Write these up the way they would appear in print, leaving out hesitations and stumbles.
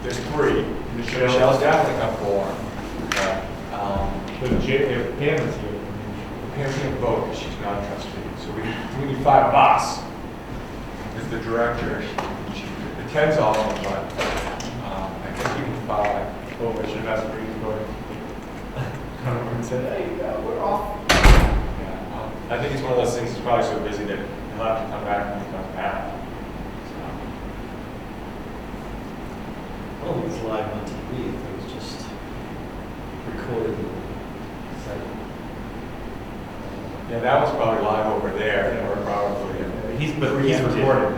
There's three. Michelle. Michelle's definitely come forward. But if Pam is here, Pam can't vote because she's not a trustee. So we need five of us. As the director, she attends all of them, but I think you can five. oh, I should have asked for you to go come over and said, hey, we're off. Yeah, I think it's one of those things that's probably so busy that he'll have to come back when he comes back. I don't think it's live on TV, if it was just recorded. Yeah, that was probably live over there, or probably. He's Preempted. recorded.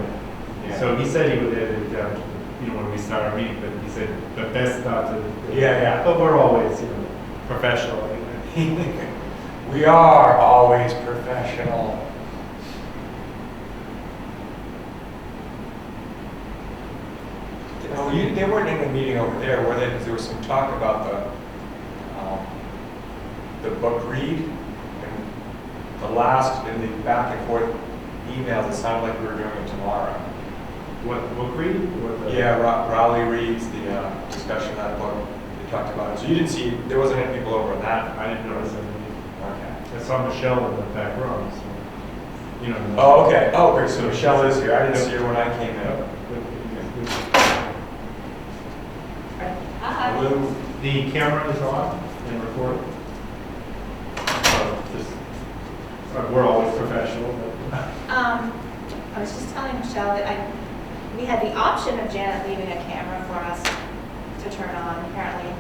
Yeah. So he said he would edit it down, when we start our meeting, but he said the best not to. Yeah. But we're always, professional anyway. We are always professional. No, they weren't in the meeting over there, were they? Because there was some talk about the book read. And the last, in the back and forth emails, it sounded like we were doing it tomorrow. What, book read? Yeah, Raleigh reads the discussion of that book. They talked about it. So you didn't see, there wasn't any people over on that. I didn't notice anything. Okay. I saw Michelle in the back row, so, Oh, okay. Oh, great. So Michelle is here. I didn't see her when I came in. Hi. Hello. The camera is on and recording. We're always professional. I was just telling Michelle that we had the option of Janet leaving a camera for us to turn on. Apparently,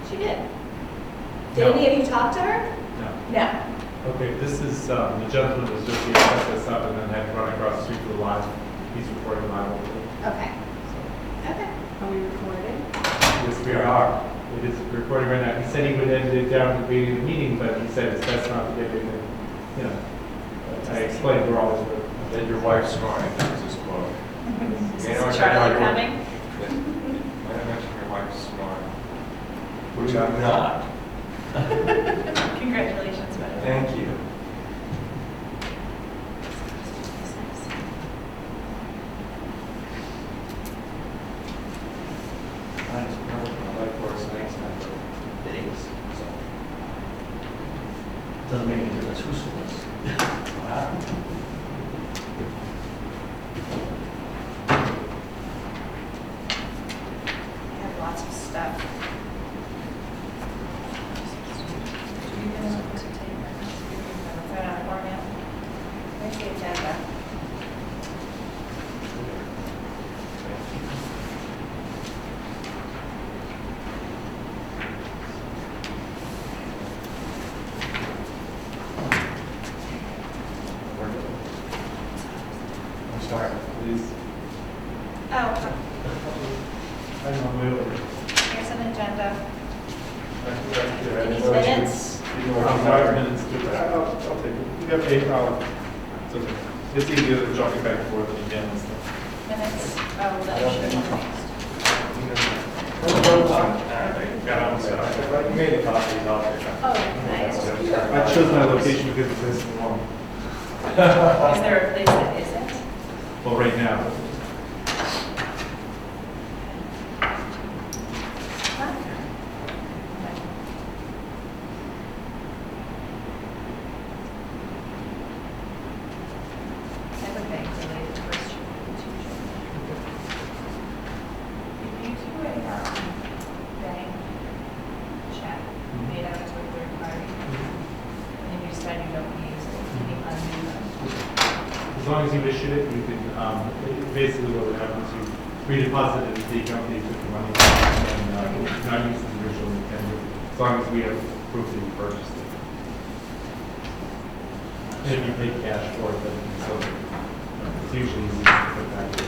she did. Did No. any of you talk to her? No. No. Okay, this is, the gentleman was just here, set this up, and then had to run across the street to the live. He's recording live over there. Okay. Okay. Are we recording? Yes, we are. It is recording right now. He said he would edit it down to the beginning of the meeting, but he said it's best not to get it in, I explained we're always good. Then your wife's snoring. That was his quote. Is Charlie coming? I mentioned your wife's snoring. Which I'm not. Congratulations, by the way. Thank you. Doesn't make any difference who scores. I have lots of stuff. Do you guys want to take that? Is that on format? Where's the agenda? I'm sorry. Please. Oh, I don't know, wait. here's an agenda. Any Any minutes? 5 minutes to, I'll take it. You got 8 hours. It's okay. It's easier than jumping back and forth and again and stuff. Minutes, oh, that should be next. Got on stuff. You made the copies off there. Oh, nice. I chose my location because it's this long. Is there a place that isn't? Well, right now. Everything related to Christian institution. You two bank check made out to a third party, and then you decide you don't use it, can you undo them? As long as you issued it, you can, basically what would happen is you redeposit it to the company, took the money, and not use the original intended, as long as we have proof that you purchased it. And if you pay cash for it, then it's usually easy to put back in.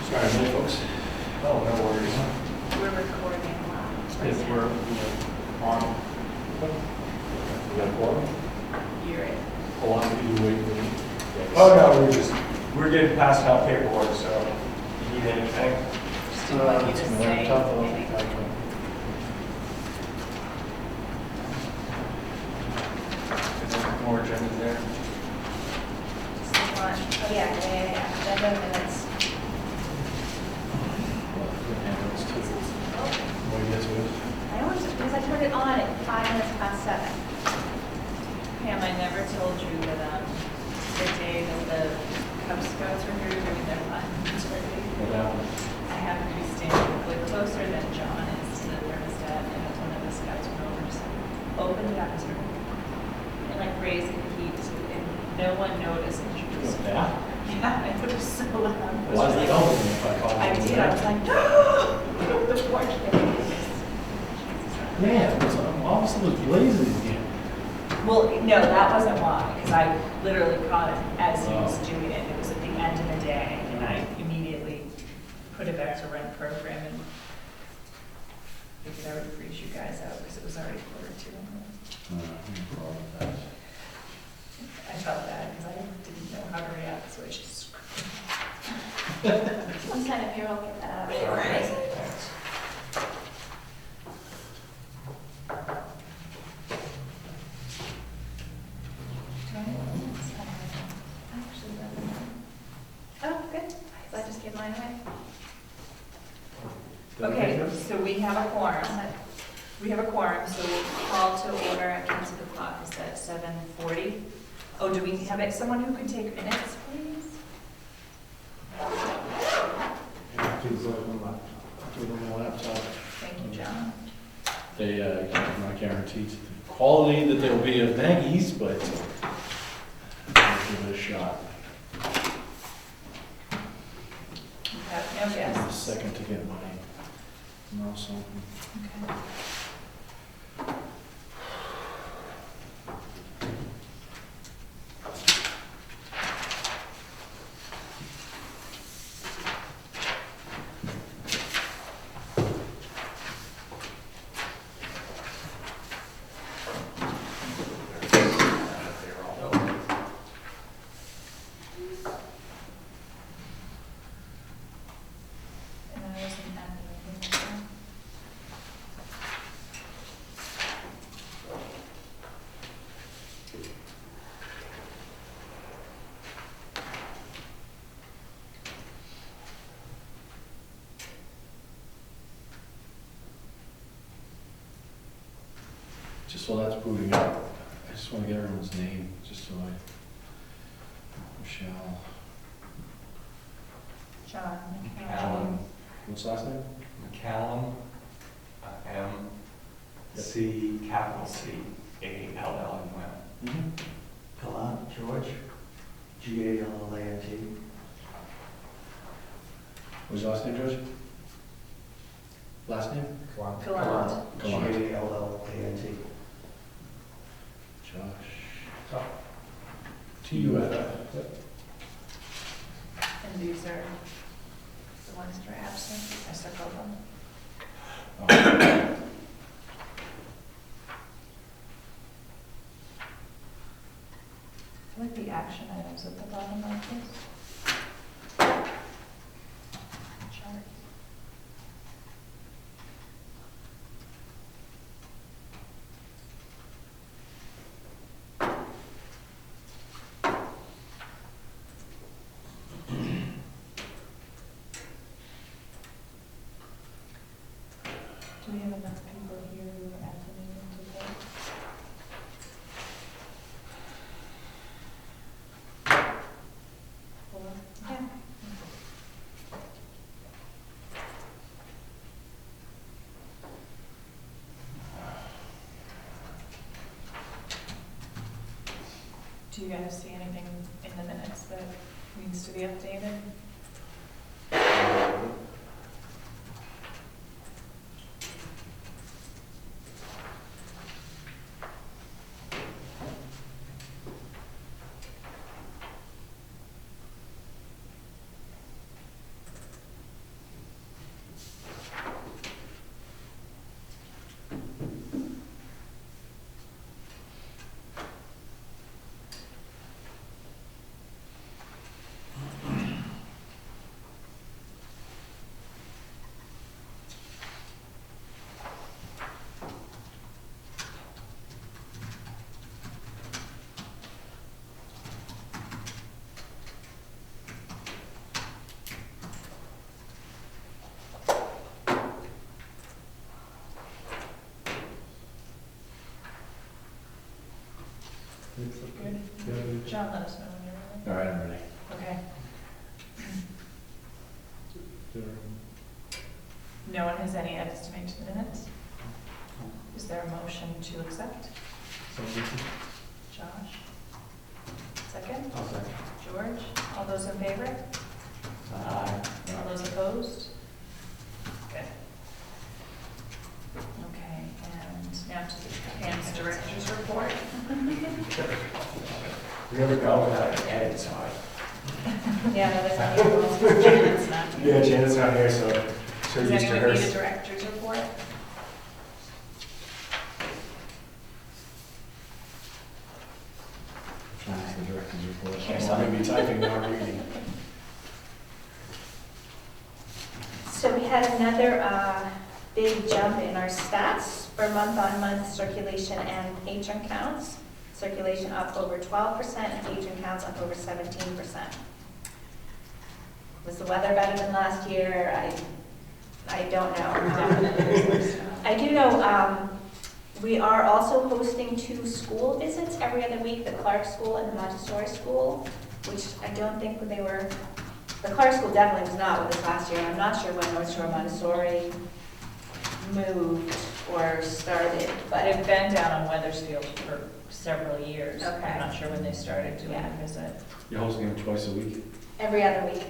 Sorry, no, folks. Oh, no worries. We're recording live. Yes, we're on. We got a quorum? You're it. How long did you wait for me? Oh, no, we're getting passed out paperwork, so you need anything? Just didn't want you to It's my say laptop, anything. Is there more agendas there? Just didn't want, oh yeah, agenda minutes. Cub Scouts are here doing their fun. It's great. What happened? I happen to be standing a bit closer than John is to the thermostat, and one of the scouts went over and just opened it up to her. And like raising the heat, and no one noticed. And she just, Yeah? yeah, I put it so loud. Why did they go with me if I called I them? did, I was like, no! The poor kid. Man, it was, obviously was blazing again. Well, no, that wasn't why, because I literally caught it as he was Oh. doing it. It was at the end of the day, and I immediately put it back to run program and figured I would freeze you guys out, because it was already 1:45. No problem with that. I felt bad, because I didn't know how to react, so I just. One time if you're all get that out of your way. Thanks. Actually, oh, good. So I just give mine away. Okay, so we have a quorum. We have a quorum, so we'll call to order. I can't see the clock, is that 7:40? Oh, do we have someone who could take minutes, please? Please, one left. Do it on the laptop. Thank you, John. They, not guaranteed the quality that they'll be of Maggie's, but I'll give it a shot. We have no Give me a guests. second to get my mouse open. Okay. And I wasn't at the meeting. Just while that's booting up, I just want to get everyone's name, just so I, Michelle, John. Alan. what's last name? McCallum, M-C, capital C, A-L-L-U-M. Mm-hmm. Gallant George, Gallant. What's your last name, George? Last name? Gallant. Gallant. Gallant. Josh. T-U-F. And these are the ones that are absent. I circled them. Oh. I like the action items at the bottom like this. Chart. Do we have enough people here who are at the meeting to vote? Four? Yeah. Do you guys see anything in the minutes that needs to be updated? Good. Good. John, let us know when you're ready. All right, I'm ready. Okay. No one has any edits to make to the minutes? Is there a motion to accept? So moved. Josh? Second? I'll second. George? All those in favor? Aye. All those opposed? Good. Okay, and now to the Pam's director's report. We never go without an edit, so Yeah, no, there's not even rules, because Janet's not here. Yeah, Janet's not here, so she'll Does use to anyone need a hers. director's report? Trying to see the director's report. Here's I'm gonna be typing now, reading. So we had another big jump in our stats for month-on-month circulation and patron counts. Circulation up over 12% and patron counts up over 17%. Was the weather better than last year? I don't know. I do know we are also hosting 2 school visits every other week, the Clark School and the Montessori School, which I don't think they were, the Clark School definitely was not with us last year, and I'm not sure when North Shore Montessori moved or started, But but they've been down on Weathersfield for several years. Okay. I'm not sure when they started doing Yeah. a visit. You're hosting them twice a week? every other week.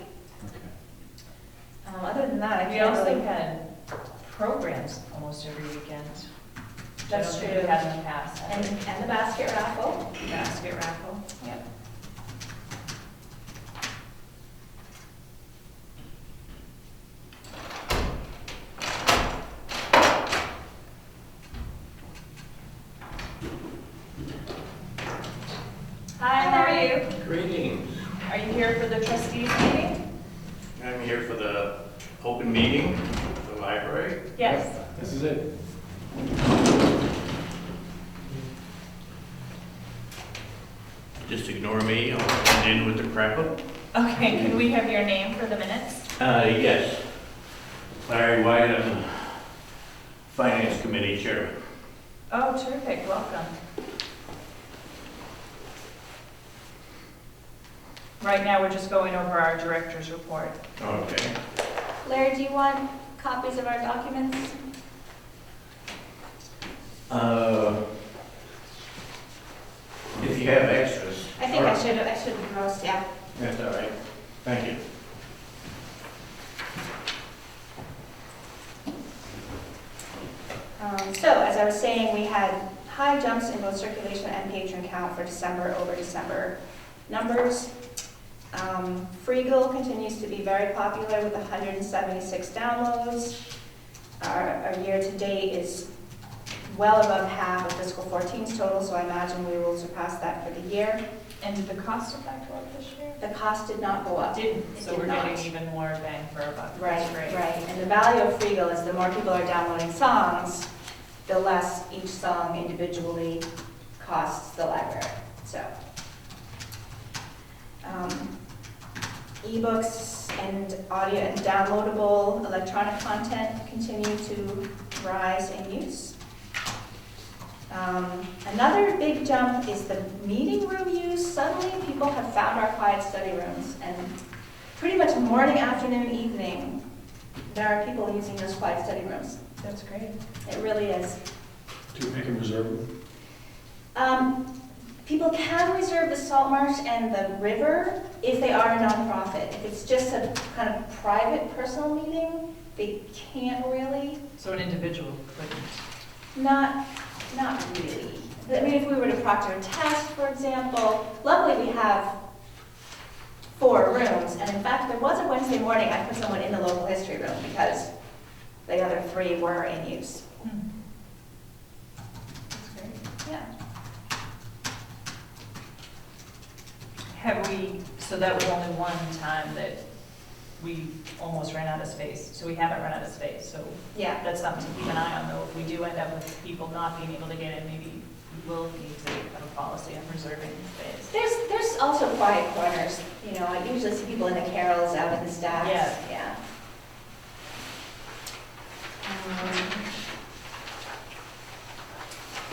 Okay. Other than that, I We can't also really. had programs almost every weekend. which That's I don't think true. we had in the past. And the basket raffle. Basket raffle. Yep. Hi, how are you? Greetings. Are you here for the trustees meeting? I'm here for the open meeting of the library. Yes. This is it. Just ignore me, I'll come in with the crap up. Okay, can we have your name for the minutes? Yes. Larry White, I'm the Finance Committee Chairman. Oh, terrific, welcome. Right now, we're just going over our director's report. Okay. Larry, do you want copies of our documents? If you have extras. I think I should roast, yeah. That's all right. Thank you. So, as I was saying, we had high jumps in both circulation and patron count for December over December numbers. Freegal continues to be very popular with 176 downloads. Our year-to-date is well above half of fiscal 14's total, so I imagine we will surpass that for the year. And did the cost of that go up this year? The cost did not go up. Didn't, It so did we're not. getting even more bang for our buck. Right, That's great. right. And the value of Freegal is the more people are downloading songs, the less each song individually costs the library, so. Ebooks and audio and downloadable electronic content continue to rise in use. Another big jump is the meeting room use. Suddenly, people have found our quiet study rooms, and pretty much morning, afternoon, evening, there are people using those quiet study rooms. That's great. It really is. Do we make them reserve them? People can reserve the Salt Marsh and the river if they are a nonprofit. If it's just a kind of private, personal meeting, they can't really. So an individual couldn't. Not really. I mean, if we were to proctor a test, for example, luckily we have 4 rooms. And in fact, there was a Wednesday morning, I put someone in the local history room because the other 3 were in use. That's great. Yeah. Have we, so that was only one time that we almost ran out of space, so we haven't run out of space, so Yeah. that's something to keep an eye on, though. If we do end up with people not being able to get in, maybe we will need to have a policy on reserving space. There's also quiet corners, you know, I usually see people in the carols out in the stacks. Yeah. Yeah.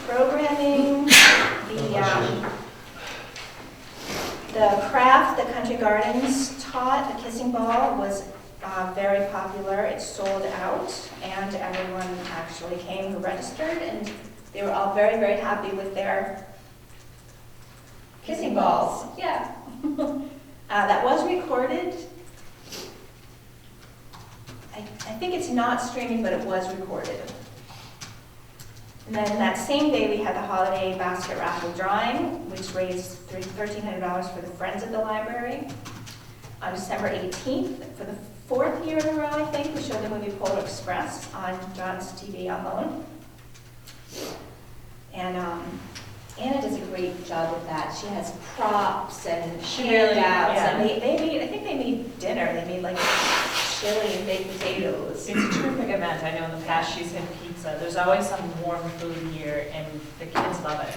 Programming, the craft that Country Gardens taught, the kissing ball, was very popular. It sold out, and everyone actually came who registered, and they were all very, very happy with their kissing balls. Yeah. That was recorded. I think it's not streaming, but it was recorded. And then that same day, we had the holiday basket raffle drawing, which raised $1,300 for the Friends of the Library. On December 18th, for the 4th year in a row, I think, we showed the movie Polar Express on John's TV alone. And Anna does a great job with that. She has props and She really- handouts, yeah. and they made, I think they made dinner. They made like chili and baked potatoes. It's a terrific event. I know in the past she's had pizza. There's always some warm food here, and the kids love it.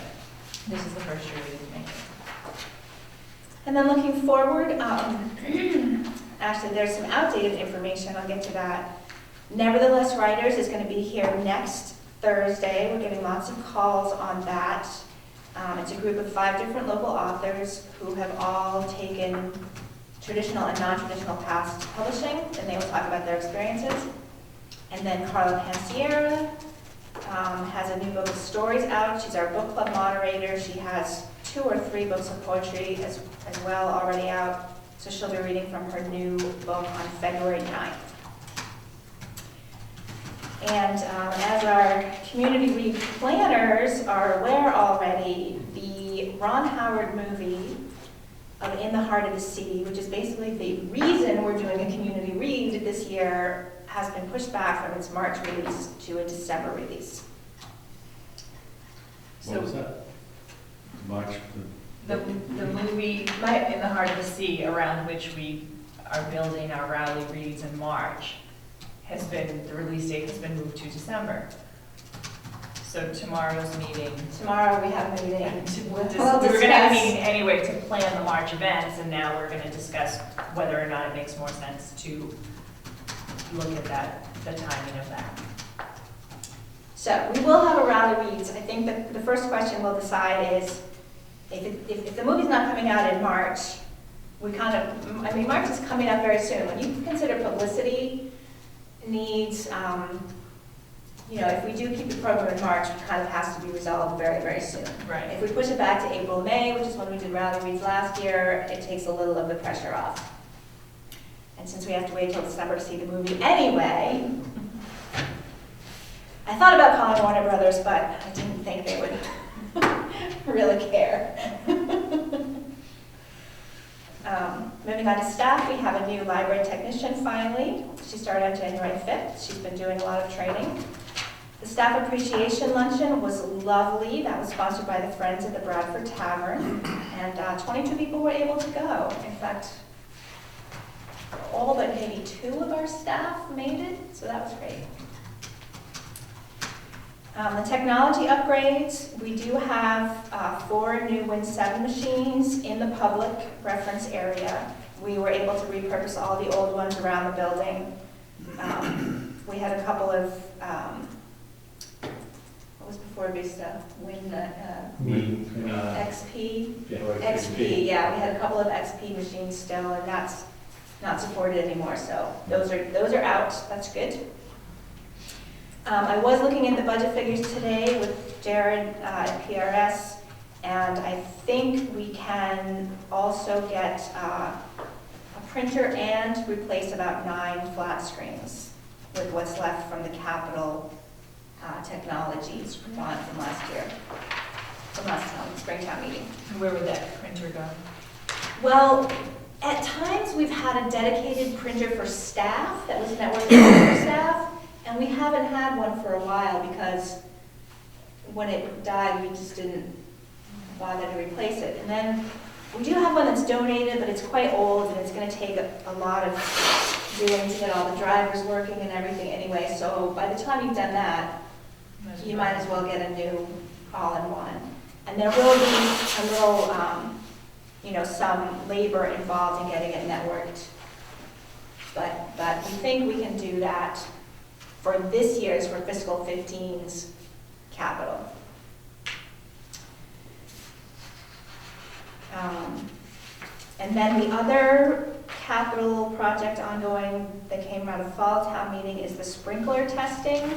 This is the first year we didn't make it. And then looking forward, actually, there's some outdated information. I'll get to that. Nevertheless Writers is going to be here next Thursday. We're getting lots of calls on that. It's a group of 5 different local authors who have all taken traditional and non-traditional paths to publishing, and they will talk about their experiences. And then Carla Pansiera has a new book of stories out. She's our book club moderator. She has 2 or 3 books of poetry as well already out, so she'll be reading from her new book on February 9th. And as our community read planners are aware already, the Ron Howard movie of In the Heart of the Sea, which is basically the reason we're doing a community read this year, has been pushed back from its March release to a December release. What was that? March, The movie In the Heart of the Sea, around which we are building our rally reads in March, the release date has been moved to December. So tomorrow's meeting, Tomorrow we have a meeting. we We'll were going to have a discuss. meeting anyway to plan the March events, and now we're going to discuss whether or not it makes more sense to look at the timing of that. So we will have a rally reads. I think that the first question we'll decide is, if the movie's not coming out in March, March is coming up very soon. When you consider publicity needs, if we do keep the program in March, it kind of has to be resolved very, very soon. Right. If we push it back to April, May, which is when we did rally reads last year, it takes a little of the pressure off. And since we have to wait till December to see the movie anyway, I thought about calling Warner Brothers, but I didn't think they would really care. Moving on to staff, we have a new library technician finally. She started on January 5th. She's been doing a lot of training. The staff appreciation luncheon was lovely. That was sponsored by the Friends of the Bradford Tavern, and 22 people were able to go. In fact, all but maybe 2 of our staff made it, so that was great. The technology upgrades, we do have 4 new Win 7 machines in the public reference area. We were able to repurpose all the old ones around the building. We had a couple of, what was before Vista? XP? yeah. XP, yeah, we had a couple of XP machines still, and that's not supported anymore, so those are out, that's good. I was looking at the budget figures today with Jared at PRS, and I think we can also get a printer and replace about 9 flat screens with what's left from the capital technologies fund from last year, from last Springtown meeting. Where would that printer go? Well, at times we've had a dedicated printer for staff that was networked for staff, and we haven't had one for a while because when it died, we just didn't bother to replace it. And then we do have one that's donated, but it's quite old, and it's going to take a lot of doing to get all the drivers working and everything anyway. So by the time you've done that, you might as well get a new all-in-one. And there will be a little, some labor involved in getting it networked. But we think we can do that for this year's, for fiscal 15's capital. And then the other capital project ongoing that came out of fall town meeting is the sprinkler testing.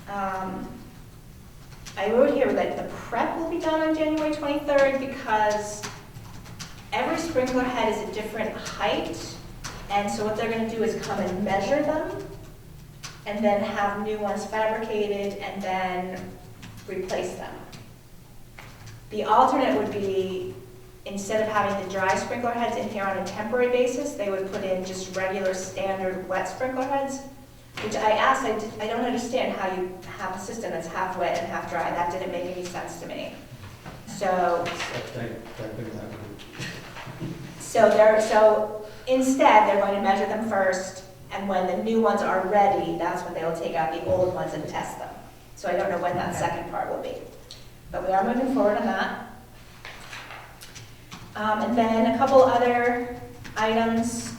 I wrote here that the prep will be done on January 23rd because every sprinkler head is a different height. And so what they're gonna do is come and measure them and then have new ones fabricated and then replace them. The alternate would be, instead of having the dry sprinkler heads in here on a temporary basis, they would put in just regular standard wet sprinkler heads, which I asked, I don't understand how you have a system that's half wet and half dry. That didn't make any sense to me. So instead, they're going to measure them first, and when the new ones are ready, that's when they'll take out the old ones and test them. So I don't know when that second part will be. But we are moving forward on that. And then a couple other items.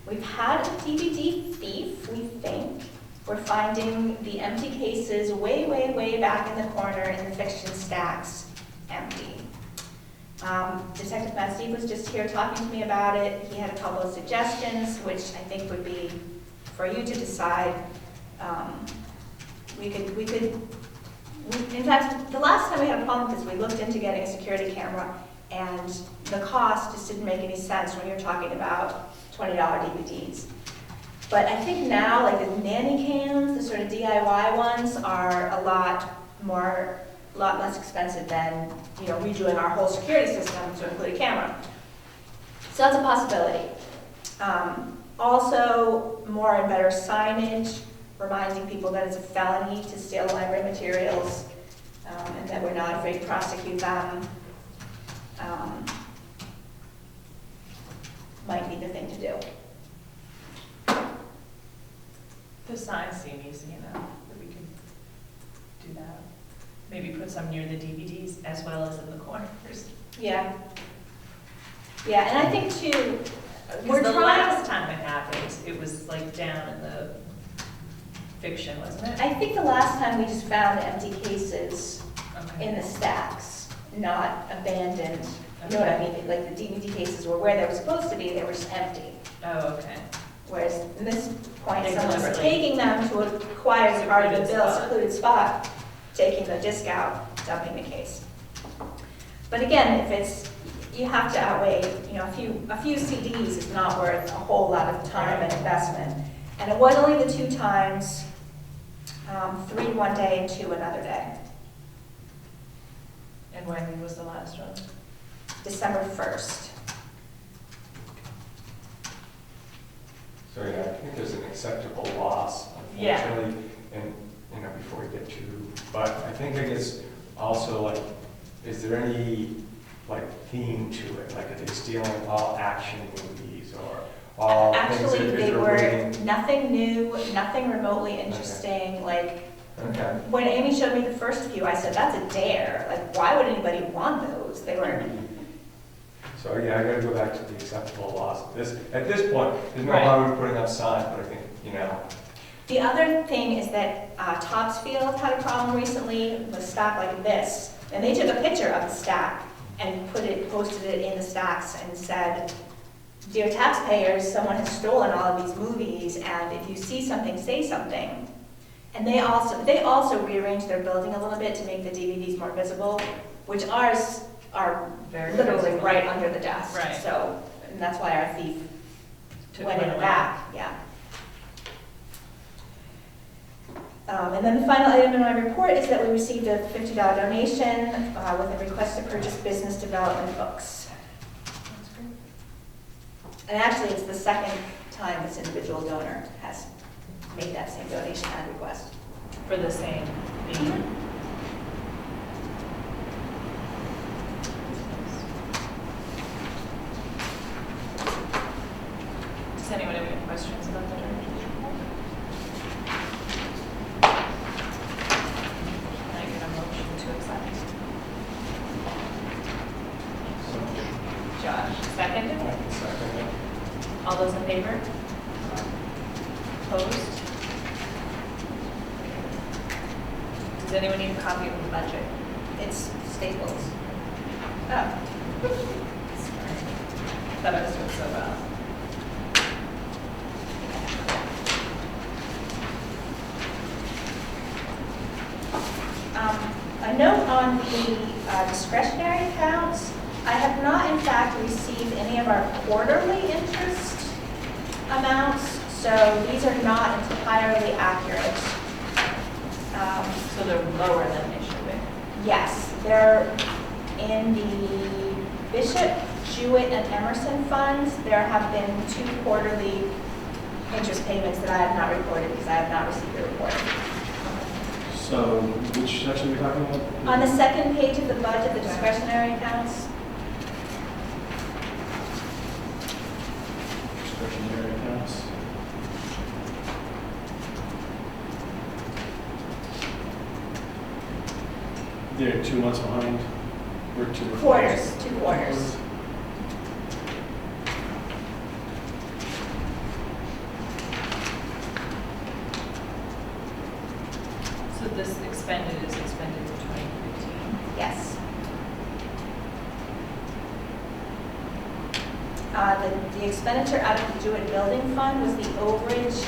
We've had a DVD thief, we think. We're finding the empty cases way, way, way back in the corner in the fiction stacks, empty. Detective Matsdeep was just here talking to me about it. He had a couple of suggestions, which I think would be for you to decide. In fact, the last time we had a problem with this, we looked into getting a security camera, and the cost just didn't make any sense when you're talking about $20 DVDs. But I think now, like the nanny cams, the sort of DIY ones, are a lot less expensive than, redoing our whole security system to include a camera. So that's a possibility. Also, more and better signage, reminding people that it's a felony to steal library materials, and that we're not afraid to prosecute them. Might be the thing to do. The signs seem easy enough that we could do that. Maybe put some near the DVDs as well as in the corners. Yeah. Yeah, and I think too, Because the last time it happened, it was like down in the fiction, wasn't it? I think the last time we just found empty cases Okay. in the stacks, not abandoned. You know what I mean? Like the DVD cases were where they were supposed to be, they were just empty. Oh, okay. Whereas in this point, They someone's deliberately- taking them to acquire the part of the Secluded bill, spot. secluded spot, taking the disc out, dumping the case. But again, if it's, you have to outweigh, a few CDs is not worth a whole lot of time and investment. And it was only the 2 times, 3 one day and 2 another day, And when was the last one? December 1st. So yeah, I think there's an acceptable loss, Yeah. unfortunately, and, before we get to, but I think it's also like, is there any, theme to it? Like, are they stealing all action movies or all things that Actually, they are were rated? nothing new, nothing remotely interesting, Okay. when Amy showed me the first few, I said, that's a dare. Like, why would anybody want those? They were, So yeah, I gotta go back to the acceptable loss. At this point, there's no Right. harm in putting up signs, but I think, the other thing is that Topsfield had a problem recently with a stack like this. And they took a picture of the stack and posted it in the stacks and said, dear taxpayers, someone has stolen all of these movies, and if you see something, say something. And they also rearranged their building a little bit to make the DVDs more visible, which ours are Very literally visible. right under the desk. Right. So, and that's why our thief Took went one in the away. back, yeah. And then the final item in my report is that we received a $50 donation with a request to purchase business development books. That's great. And actually, it's the second time this individual donor has made that same donation and request. For the same need. Does anyone have any questions about the donations report? Can I get a motion to accept? Josh, second? All those in favor? Opposed? Does anyone need a copy of the budget? It's Staples. Oh. Sorry. thought I was doing so well. A note on the discretionary accounts, I have not in fact received any of our quarterly interest amounts, so these are not entirely accurate. So they're lower than they should be. Yes, they're in the Bishop, Jewett, and Emerson funds. There have been 2 quarterly interest payments that I have not reported because I have not received the report. So, which section are we talking about? On the second page of the budget, the discretionary accounts, Discretionary accounts. They're 2 months behind. We're 2 months. quarters, 2 quarters. So this expended is expended in 2015. Yes. The expenditure out of the Jewett Building Fund was the overage.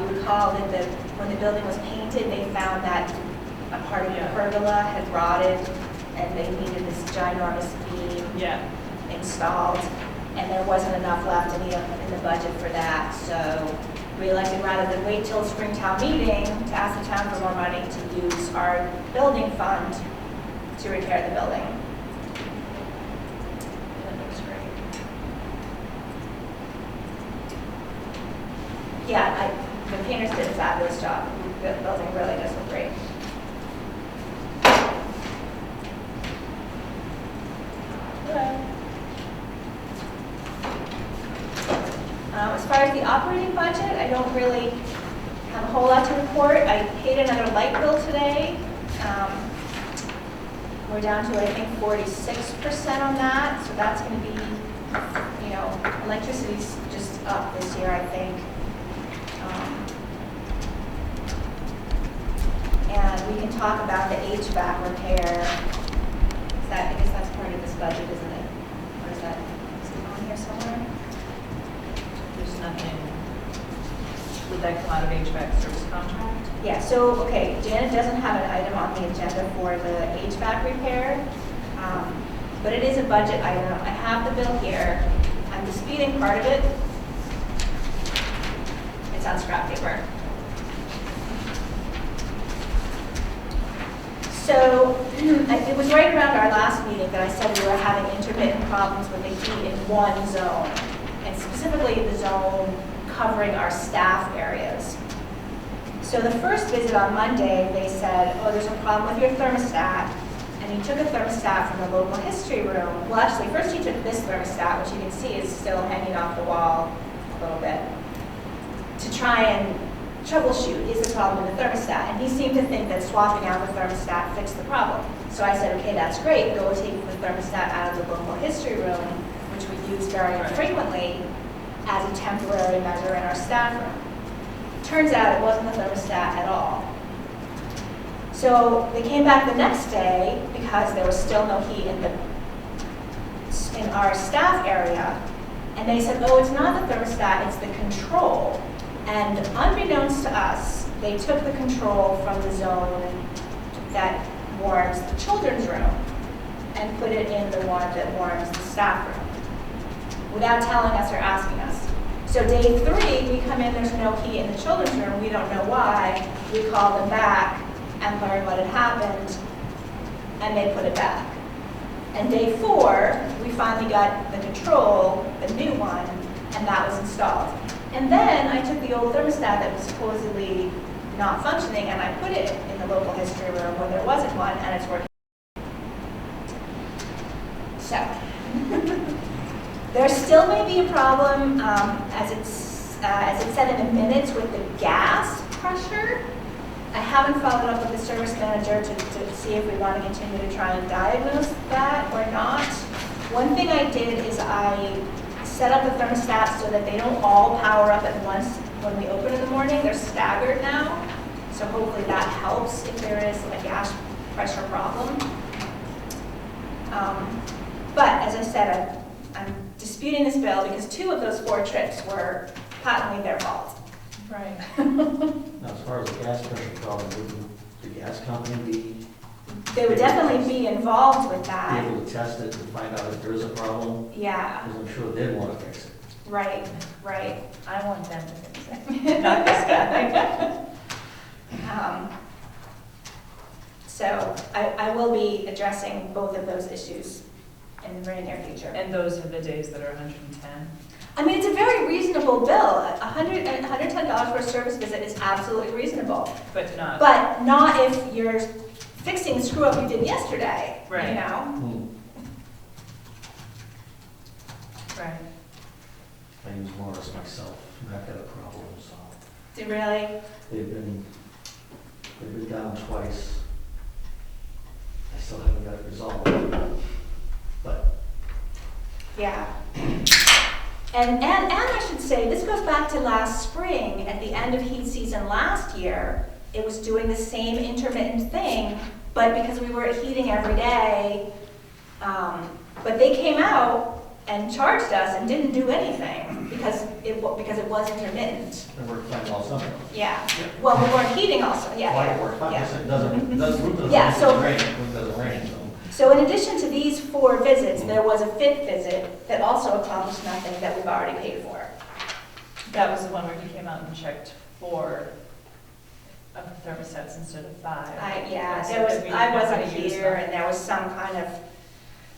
You recall that when the building was painted, they found that a part of the pergola had rotted and they needed this ginormous beam Yeah. installed, and there wasn't enough left in the budget for that. So we elected, rather than wait till Springtown meeting to ask the town for more money, to use our building fund to repair the building. That looks great. Yeah, the painters did a fabulous job. The building really does look great. As far as the operating budget, I don't really have a whole lot to report. I paid another light bill today. We're down to, I think, 46% on that, so that's going to be, electricity's just up this year, I think. And we can talk about the HVAC repair. I guess that's part of this budget, isn't it? Or is it on here somewhere? There's nothing, would that come out of HVAC service contract? Yeah, so, okay, Janet doesn't have an item on the agenda for the HVAC repair, but it is a budget item. I have the bill here. I'm disputing part of it. It's on scrap paper. So it was right around our last meeting that I said we were having intermittent problems with the heat in one zone, and specifically the zone covering our staff areas. So the first visit on Monday, they said, oh, there's a problem with your thermostat. And he took a thermostat from the local history room. Well, actually, first he took this thermostat, which you can see is still hanging off the wall a little bit, to try and troubleshoot, is the problem in the thermostat? And he seemed to think that swapping out the thermostat fixed the problem. So I said, okay, that's great. Go take the thermostat out of the local history room, which we use very frequently as a temporary measure in our staff room. Turns out it wasn't the thermostat at all. So they came back the next day because there was still no heat in our staff area, and they said, oh, it's not the thermostat, it's the control. And unbeknownst to us, they took the control from the zone that warms the children's room and put it in the one that warms the staff room, without telling us or asking us. So day 3, we come in, there's no heat in the children's room, we don't know why. We call them back and learn what had happened, and they put it back. And day 4, we finally got the control, the new one, and that was installed. And then I took the old thermostat that was supposedly not functioning, and I put it in the local history room where there wasn't one, and it's working. So, there still may be a problem, as it said in the minutes, with the gas pressure. I haven't followed up with the service manager to see if we want to continue to try and diagnose that or not. One thing I did is I set up the thermostats so that they don't all power up at once when we open in the morning. They're staggered now, so hopefully that helps if there is a gas pressure problem. But as I said, I'm disputing this bill because 2 of those 4 trips were patently their fault. Right. Now, as far as the gas pressure problem, wouldn't the gas company be They would definitely be involved with that. able to test it and find out if there is a problem? Yeah, Because I'm sure they'd want to fix it. right, right. I want them to fix it, not this guy. So I will be addressing both of those issues in the very near future. And those are the days that are 110. I mean, it's a very reasonable bill. $110 for a service visit is absolutely reasonable. But not. But not if you're fixing the screw up you did yesterday, Right. you know? Hmm. Right. I use Morris myself, and I've got a problem, so. Do really? They've been down twice. I still haven't got it resolved. But Yeah. And I should say, this goes back to last spring, at the end of heat season last year, it was doing the same intermittent thing, but because we were heating every day, but they came out and charged us and didn't do anything because it was intermittent. it worked fine all summer. Yeah. Well, we weren't heating also, Why yeah. it worked fine, Yeah. it doesn't Yeah, so- rain, it doesn't rain, so. So in addition to these 4 visits, there was a 5th visit that also accomplished nothing that we've already paid for. That was the one where he came out and checked 4 of the thermostats instead of 5. Yeah, So there was, that we I didn't know how wasn't to use here them. and there was some kind of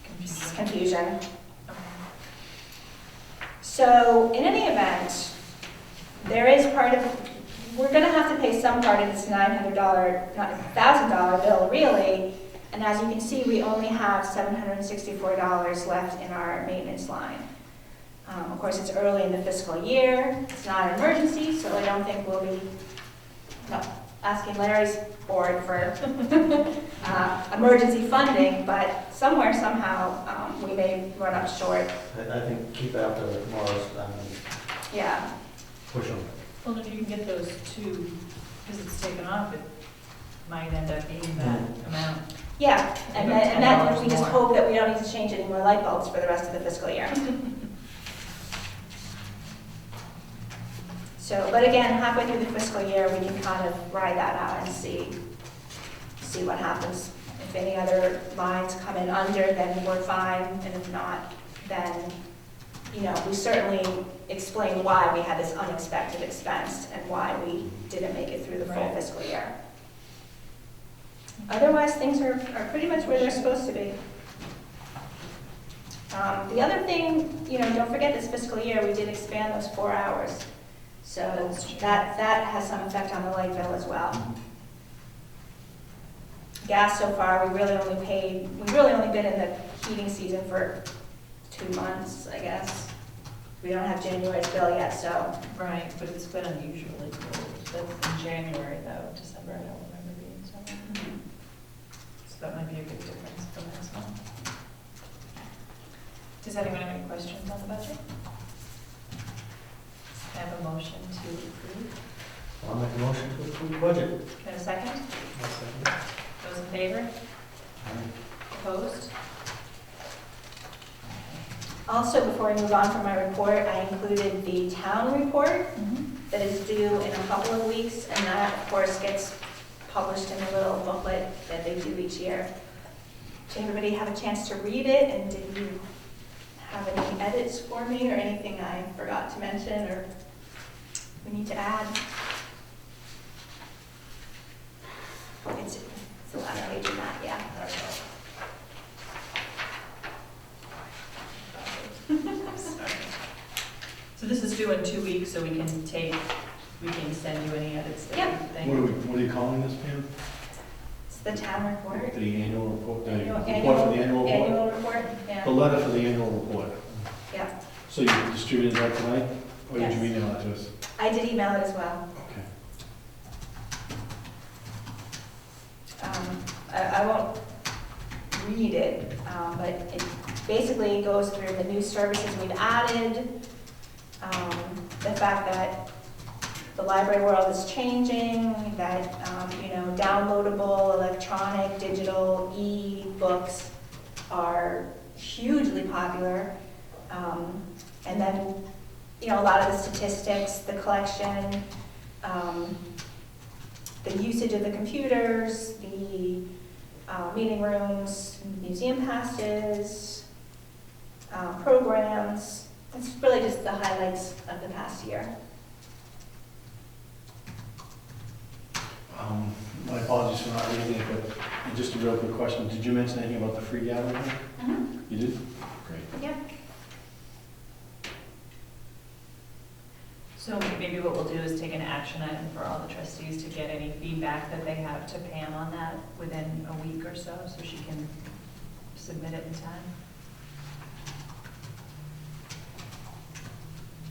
Confusing. confusion. Okay. So in any event, there is we're gonna have to pay some part of this $900, not $1,000 bill really. And as you can see, we only have $764 left in our maintenance line. Of course, it's early in the fiscal year, it's not an emergency, so I don't think we'll be asking Larry's board for emergency funding, but somewhere, somehow, we may run up short. I think keep after Morris, Yeah, push them. Well, if you can get those 2 visits taken off, it might end up being that amount. yeah, and About then we $10 just more. hope that we don't need to change any more light bulbs for the rest of the fiscal year. So, but again, halfway through the fiscal year, we can kind of ride that out and see what happens. If any other lines come in under, then we're fine, and if not, then, you know, we certainly explain why we had this unexpected expense and why we didn't make it through the full Right. fiscal year. Otherwise, things are pretty much where they're supposed to be. The other thing, you know, don't forget this fiscal year, we did expand those 4 hours. So That's true. that has some effect on the light bill as well. Gas so far, we've really only been in the heating season for 2 months, I guess. We don't have January's bill yet, so, Right, but it's been unusually cold. That's in January though, December, I don't remember being so. So that might be a big difference for this one. Does anyone have any questions on the budget? I have a motion to approve. I'll make a motion to approve the budget. Can I have a second? Those in favor? Opposed? also, before I move on from my report, I included the town report that is due in a couple of weeks, and that, of course, gets published in a little booklet that they do each year. Did everybody have a chance to read it, and did you have any edits for me, or anything I forgot to mention, or we need to add? It's the last page of that, yeah. Sorry. So this is due in 2 weeks, so we can send you any edits that Yep. you think. What are you calling this, Pam? It's the town report. The annual report, the Annual- report for the annual report? Annual report, The yeah, letter for the annual report. yeah. So you distributed that tonight, or did you Yes. email it to us? I did email it as well. Okay. I won't read it, but it basically goes through the new services we've added, the fact that the library world is changing, that, downloadable, electronic, digital, e-books are hugely popular. And then, you know, a lot of the statistics, the collection, the usage of the computers, the meeting rooms, museum passes, programs. It's really just the highlights of the past year. My apologies for not reading it, but just a real quick question. Did you mention anything about the free gathering? You did? Great. Yeah. So maybe what we'll do is take an action item for all the trustees to get any feedback that they have to Pam on that within a week or so she can submit it in time.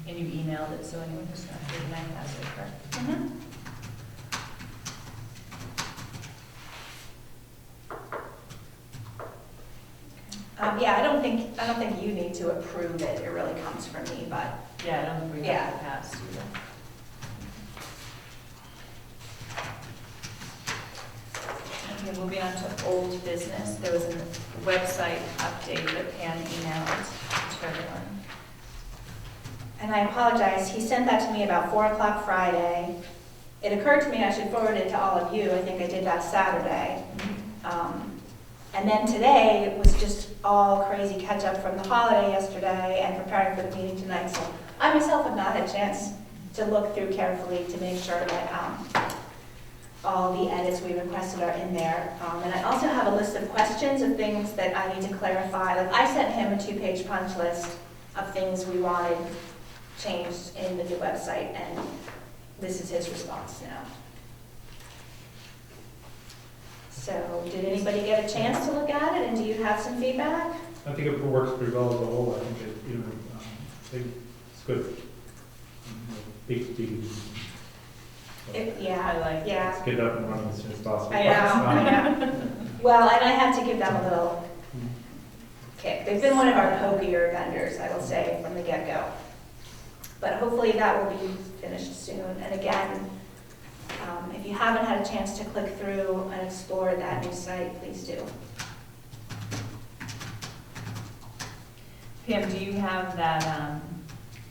And you emailed it, so anyone who's not here tonight has it, correct? Mm-hmm. Yeah, I don't think you need to approve it. It really comes from me, but Yeah, I don't think we Yeah. have to pass either. Okay, moving on to old business, there was a website update that Pam emailed to everyone. and I apologize, he sent that to me about 4 o'clock Friday. It occurred to me I should forward it to all of you. I think I did that Saturday. And then today was just all crazy catch up from the holiday yesterday and preparing for the meeting tonight. So I myself have not had a chance to look through carefully to make sure that all the edits we requested are in there. And I also have a list of questions of things that I need to clarify. Like I sent him a 2-page punch list of things we wanted changed in the new website, and this is his response now. So, did anybody get a chance to look at it, and do you have some feedback? I think it works pretty well as a whole. I think it, I think it's good. Big. Yeah, I like it. yeah. Let's get it up and running as soon as possible. I know. Well, and I have to give them a little kick. They've been one of our pokier vendors, I will say, from the get-go. But hopefully that will be finished soon. And again, if you haven't had a chance to click through and explore that new site, please do. Pam, do you have that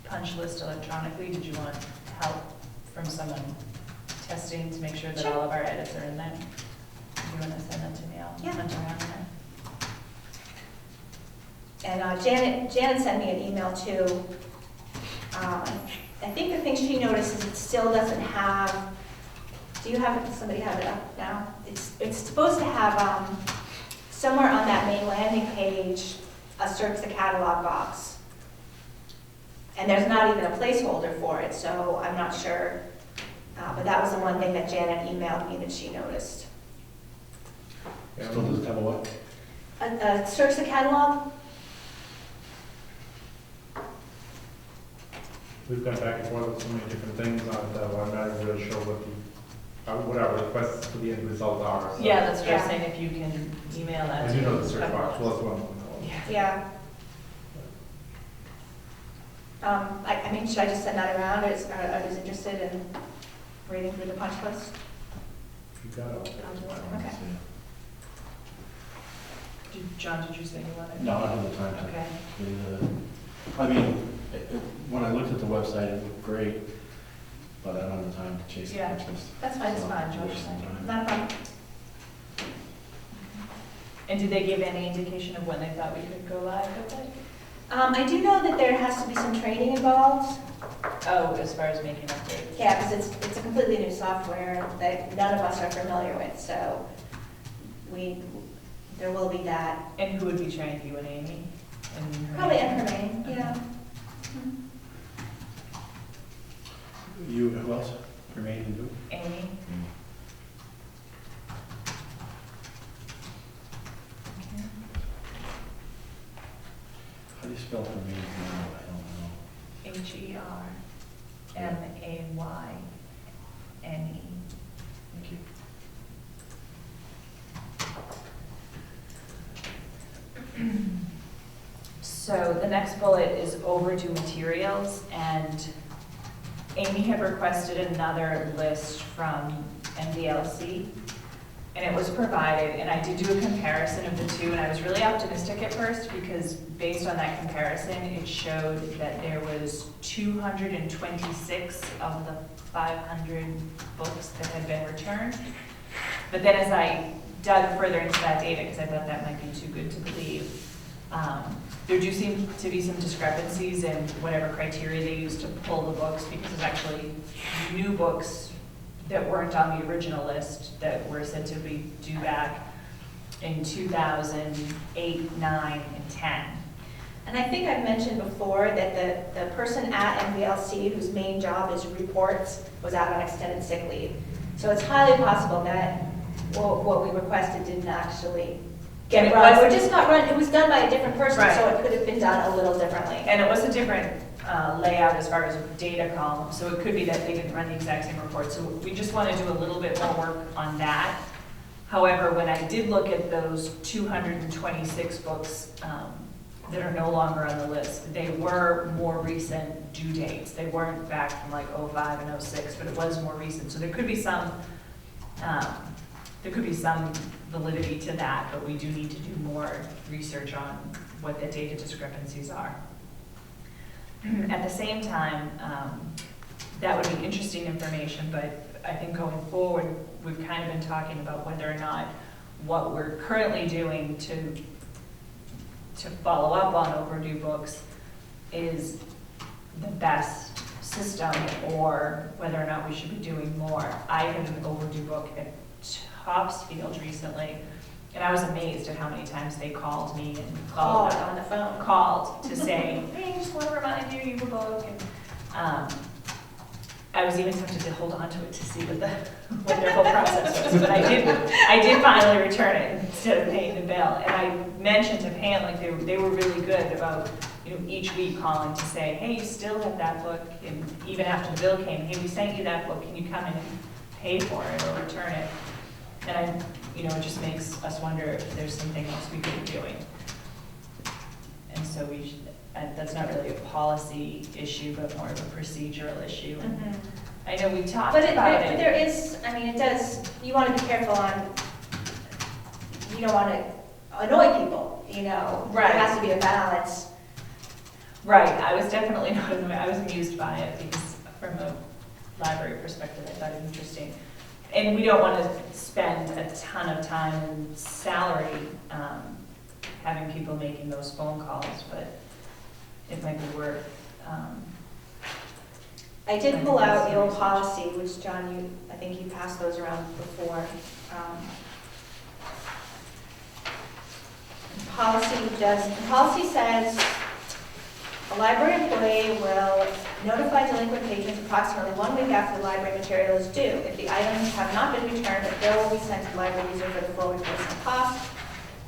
punch list electronically? Did you want help from someone testing to make sure that all of our edits are in there? Do you want to send them to me? I'll Yeah. hunt around there. And Janet sent me an email too. I think the thing she noticed is it still doesn't have, do you have it, does somebody have it up now? It's supposed to have, somewhere on that main landing page, a search the catalog box. And there's not even a placeholder for it, so I'm not sure. But that was the one thing that Janet emailed me that she noticed. Still doesn't have a what? Search the catalog? We've gone back and forth with so many different things on it that I'm not even really sure what our requests for the end result are. So Yeah, that's what I was Yeah. saying, if you can email that I to do me. know the search box, well, that's one of them. Yeah. Yeah. I mean, should I just send that around, or is others interested in reading through the punch list? You got it. I'll do it, okay. John, did you say you wanted? No, I don't have the time to. Okay. I mean, when I looked at the website, it looked great, but I don't have the time to chase the Yeah. punch list. That's fine, it's So, fine, George. waste some time. Not a problem. And did they give any indication of when they thought we could go live with it? I do know that there has to be some training involved. Oh, as far as making updates? Yeah, because it's a completely new software that none of us are familiar with, so there will be that. And who would be trained, you and Amy? And her Probably name? Information, yeah. You, who else? Remain and do? Amy? How do you spell remain? I don't know. HERMAYNE. Thank you. So the next bullet is overdue materials, and Amy had requested another list from MDLC. and it was provided, and I did do a comparison of the two, and I was really optimistic at first, because based on that comparison, it showed that there was 226 of the 500 books that had been returned. But then as I dug further into that data, because I thought that might be too good to believe, there do seem to be some discrepancies in whatever criteria they used to pull the books, because there's actually new books that weren't on the original list that were said to be due back in 2008, 9, and 10. And I think I've mentioned before that the person at MVLC whose main job is reports was out on extended sick leave. So it's highly possible that what we requested didn't actually get run, or just not run, it was done by a different person, Right. so it could have been done a little differently. And it was a different layout as far as data column, so it could be that they didn't run the exact same report. So we just want to do a little bit more work on that. However, when I did look at those 226 books that are no longer on the list, they were more recent due dates. They weren't back from like 05 and 06, but it was more recent. So there could be some validity to that, but we do need to do more research on what the data discrepancies are. At the same time, that would be interesting information, but I think going forward, we've kind of been talking about whether or not what we're currently doing to follow up on overdue books is the best system, or whether or not we should be doing more. I had an overdue book at Topsfield recently, and I was amazed at how many times they called me and Called on the phone. called to say, hey, just want to remind you, you have a book. And I was even tempted to hold on to it to see what their whole process was, but I did finally return it instead of paying the bill. And I mentioned to Pam, like they were really good about, each week calling to say, hey, you still have that book, and even after the bill came, hey, we sent you that book, can you come in and pay for it or return it? And it just makes us wonder if there's something else we could be doing. And so that's not really a policy issue, but more of a procedural issue. And Mhm. I know we talked But about but it. there is, it does, you want to be careful on, you don't want to annoy people, Right. There has to be a balance. Right, I was definitely not, I was amused by it because from a library perspective, I thought it interesting. And we don't want to spend a ton of time and salary having people making those phone calls, but it might be worth. I did pull out the old policy, which John, I think you passed those around before. The policy says, a library employee will notify delinquent patrons approximately 1 week after the library material is due. If the items have not been returned, a bill will be sent to the library user for the full replacement cost.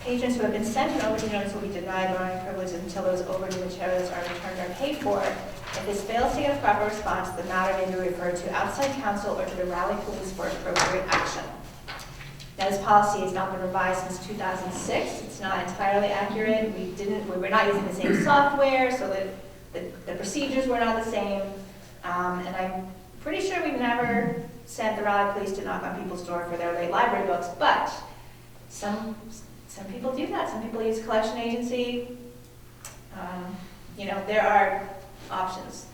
Patrons who have been sent an overdue notice will be denied borrowing privileges until those overdue materials are returned or paid for. If this fails to get a proper response, the matter may be referred to outside counsel or to the Raleigh Police for appropriate action. Now, this policy has not been revised since 2006. It's not entirely accurate. We were not using the same software, so the procedures were not the same. And I'm pretty sure we've never sent the Raleigh Police to knock on people's door for their late library books, but some people do that. Some people use a collection agency. There are options.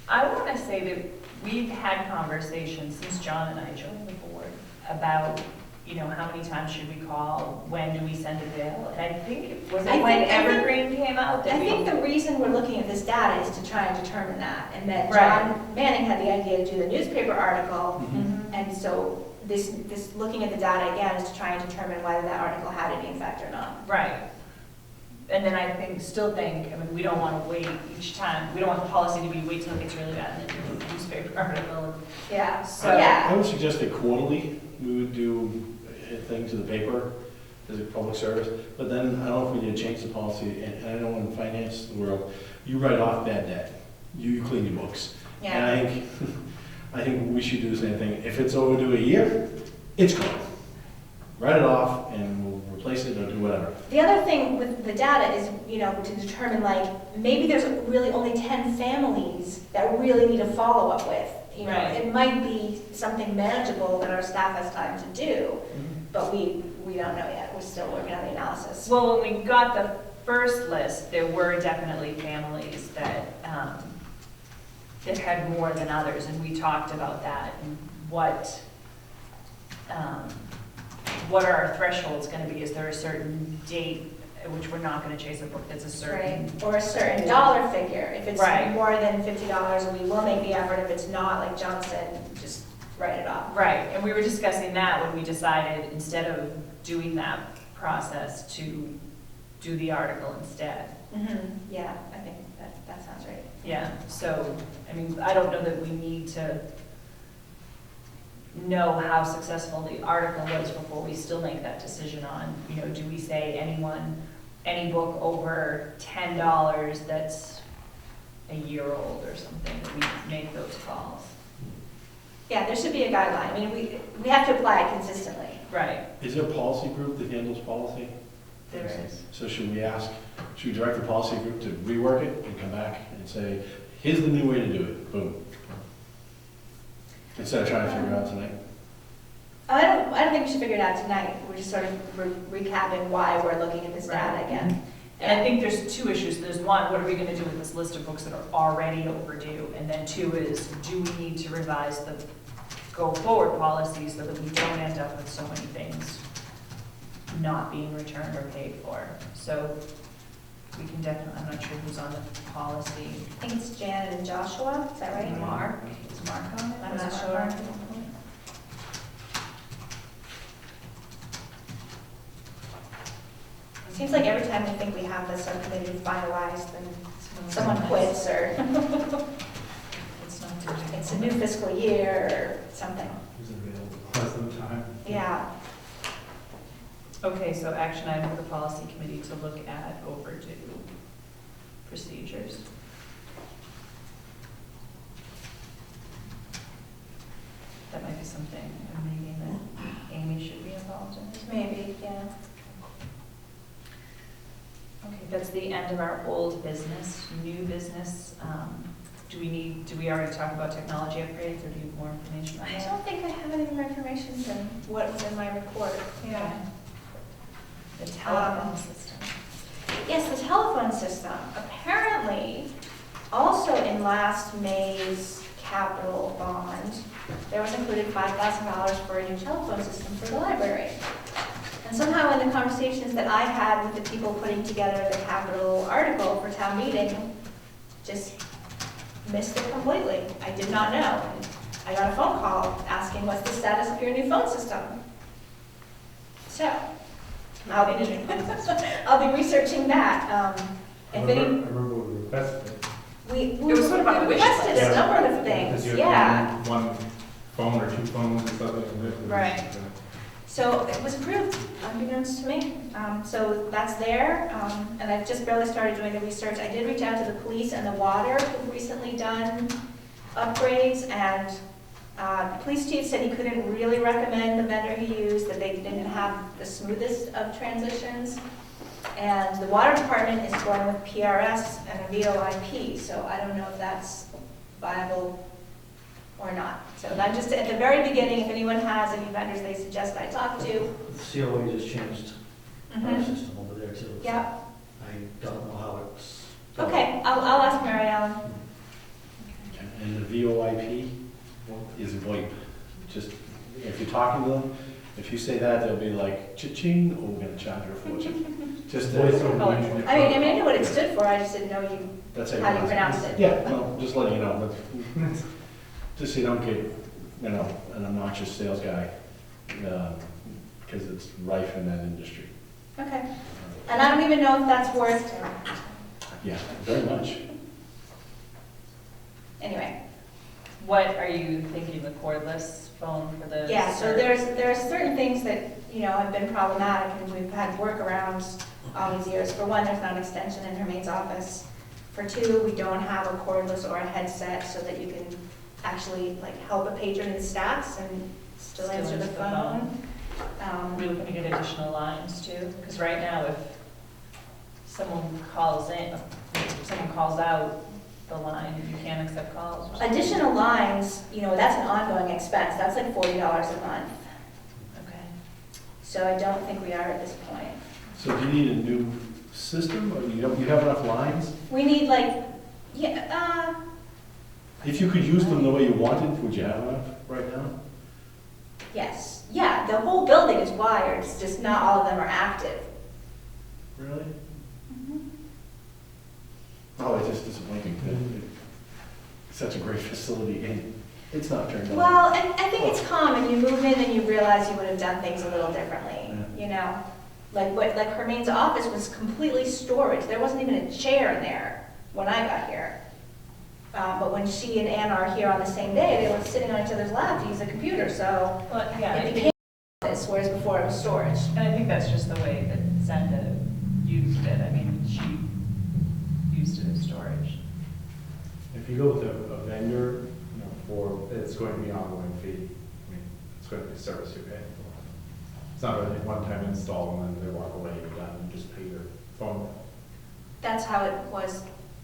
I want to say that we've had conversations since John and I joined the board about, how many times should we call, when do we send a bill? And I think, when Evergreen came out? I think the reason we're looking at this data is to try and determine that, and that Right. John Manning had the idea to do the newspaper article, Mhm. and so this looking at the data again is to try and determine whether that article had any effect or not. Right. And then still think, we don't want to wait each time. We don't want the policy to be wait till it gets really bad and then do a newspaper article. Yeah, So- yeah. I would suggest that quarterly, we would do a thing to the paper as a public service, but then I don't know if we need to change the policy, and I know in finance world, you write off bad debt, you clean your books. Yeah. And I think we should do the same thing. If it's overdue a year, it's gone. Write it off and we'll replace it or do whatever. The other thing with the data is, to determine maybe there's really only 10 families that really need a follow-up with. You know, Right. it might be something manageable that our staff has time to do, but we don't know yet. We're still working on the analysis. Well, when we got the first list, there were definitely families that had more than others, and we talked about that, and what are our thresholds gonna be? Is there a certain date at which we're not gonna chase a book that's a certain? Right, or a certain dollar figure. If it's Right. more than $50, we will make the effort. If it's not, like John said, just write it off. Right, and we were discussing that when we decided, instead of doing that process, to do the article instead. Yeah, I think that sounds right. Yeah, so, I mean, I don't know that we need to know how successful the article was before we still make that decision on, you know, do we say any book over $10 that's a year old or something, that we make those calls. Yeah, there should be a guideline. I mean, we have to apply it consistently. Right, Is there a policy group that handles policy? there is. So should we direct the policy group to rework it and come back and say, here's the new way to do it, boom? Instead of trying to figure it out tonight? I don't think we should figure it out tonight. We're just sort of recapping why we're looking at this data again. And I think there's two issues. There's one, what are we gonna do with this list of books that are already overdue? And then two is, do we need to revise the go-forward policies so that we don't end up with so many things not being returned or paid for? So we can definitely, I'm not sure who's on the policy. I think it's Janet and Joshua, is that right? Mark, is Mark on it? I'm Was not it sure. Mark? Seems like every time we think we have this subcommittee finalized, then someone quits or It's not doing it. it's a new fiscal year or something. Who's available? Pleasant time. Yeah. Okay, so action item for the policy committee to look at overdue procedures. That might be something, maybe that Amy should be involved in. Maybe, yeah. Okay, that's the end of our old business. New business, do we already talk about technology upgrades, or do you have more information on I that? don't think I have any more information than what was in my report. Yeah. The telephone system. Yes, the telephone system. Apparently, also in last May's capital bond, there was included $5,000 for a new telephone system for the library. And somehow in the conversations that I had with the people putting together the capital article for town meeting, just missed it completely. I did not know. And I got a phone call asking what's the status of your new phone system. So, I'll be researching that. I If remember any, we requested it. we was sort of on the wish requested list. a number of Because things, you yeah. had one phone or two phones or something. Right. So it was approved, unbeknownst to me. So that's there, and I've just barely started doing the research. I did reach out to the police and the water who've recently done upgrades, and the police chief said he couldn't really recommend the vendor he used, that they didn't have the smoothest of transitions. And the water department is going with PRS and a VoIP, so I don't know if that's viable or not. So I'm just at the very beginning, if anyone has any vendors they suggest I talk to. The COA just changed our Mhm. system over there too. so Yeah, I don't know how it's. okay, I'll ask Mary Ellen. And the VoIP is VoIP. Just, if you're talking to them, if you say that, they'll be like, cha-ching, oh, we're gonna charge you a fortune. Just, Voice over Oh, internet. I mean, I knew what it stood for, I just didn't know that's how you pronounced it. Yeah, no, just letting you know, but just so you don't get, you know, an obnoxious sales guy, because it's rife in that industry. Okay, and I don't even know if that's worth, Yeah, very much. anyway. What are you thinking, the cordless phone for the? Yeah, so there are certain things that, you know, have been problematic, and we've had workarounds all these years. For one, there's not an extension in her maid's office. For two, we don't have a cordless or a headset so that you can actually like help a patron in stats and still answer the phone. We're looking to get additional lines too, because right now if someone calls in, if someone calls out the line, you can't accept calls or something? Additional lines, that's an ongoing expense, that's like $40 a month. Okay. So I don't think we are at this point. So do you need a new system, or you have enough lines? We need yeah, If you could use them the way you wanted, would you have enough right now? yes, yeah, the whole building is wired, it's just not all of them are active. Really? Oh, it's just disappointing that it's such a great facility and it's not turned on. Well, and I think it's common, you move in and you realize you would have done things a little differently, Like Hermine's office was completely storage, there wasn't even a chair in there when I got here. But when she and Ann are here on the same day, they were sitting on each other's lap to use the computer, so Well, yeah, it became an office, whereas before it was storage. and I think that's just the way that Zenda used it. I mean, she used it as storage. If you go with a vendor, it's going to be an ongoing fee. I mean, it's going to be a service you're paying for. It's not a one-time install and then they walk away, you're done, you just pay your phone bill. That's how it was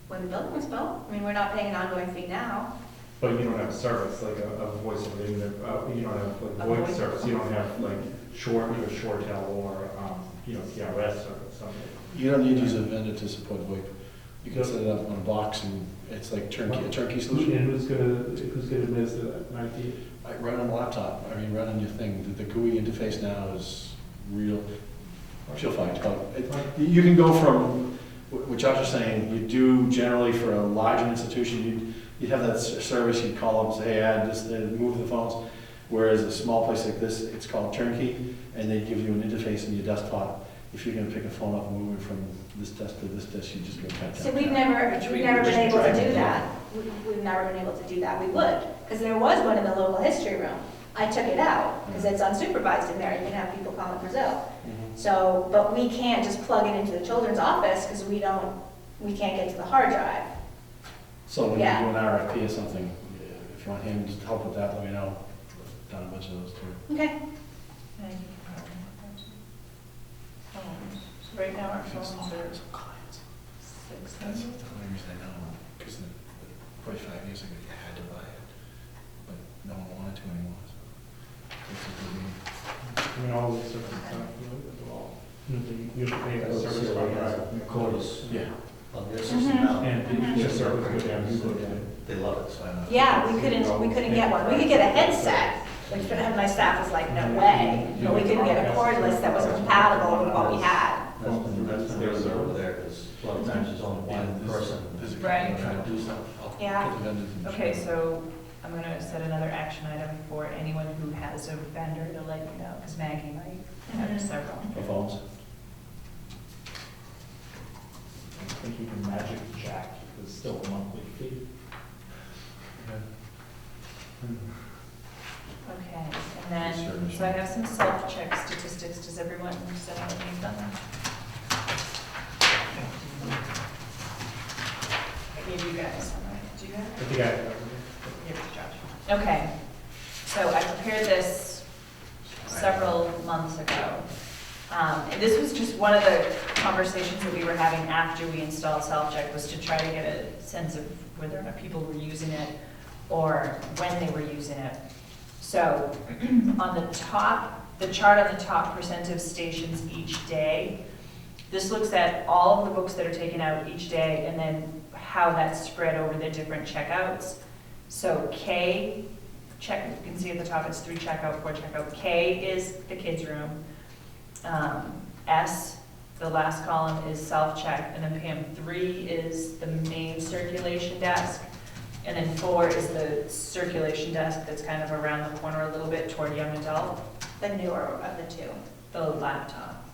when the building was built. I mean, we're not paying an ongoing fee now. But you don't have a service, like a voice over the internet, you don't have like A VoIP voice. service, you don't have like ShoreTel or, PRS or something. You don't need to use a vendor to support VoIP. You can set it up on a box and it's like a turnkey solution. And who's gonna administer that, an IT? Run on a laptop, run on your thing. The GUI interface now is real. She'll find out. You can go from, what Josh was saying, you do generally for a larger institution, you'd have that service, you'd call them, say, hey, add this, move the phones. Whereas a small place like this, it's called turnkey, and they give you an interface in your desktop. If you're gonna pick a phone up and move it from this desk to this desk, you just go tap, tap, So tap. we've never Which we been just able to tried to do do. that. We've never been able to do that. We would, because there was one in the local history room. I took it out, because it's unsupervised in there, you can have people calling Brazil. Mhm. So, but we can't just plug it into the children's office, because we can't get to the hard drive. So when you Yeah. do an RFP or something, if you want him to help with that, let me know. I've done a bunch of those too. Okay. Thank you. Phones. So right now our phones are Clients. $600. That's the only reason I know, because probably 5 years ago, you had to buy it, but no one wanted to anymore, so. This is the new- I mean, all the services are with the law. You have to pay a service contract. Quotas Yeah. on their system now. And if your service goes down, you go down. They love it, so I know. Yeah, we couldn't get one. We could get a headset, which my staff was like, no way. But we couldn't get a cordless that was compatible with what we had. That's the reason over there, because a lot of times there's only one person. There's a Right. company trying to do something. I'll Yeah. get the vendors in Okay, charge. so I'm gonna set another action item for anyone who has a vendor to let you know, because Maggie might have Mhm. several. For phones? I think you can Magic Jack, it's still a monthly fee. Okay, and then, so I have some self-check statistics. Does everyone set out what they've done? I gave you guys some, right? Do you have I it? think I have it. Give it to Josh. Okay, so I prepared this several months ago. And this was just one of the conversations that we were having after we installed self-check, was to try to get a sense of whether or not people were using it or when they were using it. So on the top, the chart on the top, percent of stations each day, this looks at all of the books that are taken out each day and then how that's spread over the different checkouts. So K, check, you can see at the top, it's 3 checkout, 4 checkout. K is the kids' room. S, the last column, is self-check, and then Pam, 3 is the main circulation desk, and then 4 is the circulation desk that's kind of around the corner a little bit toward young adult, The newer of the two. the laptop.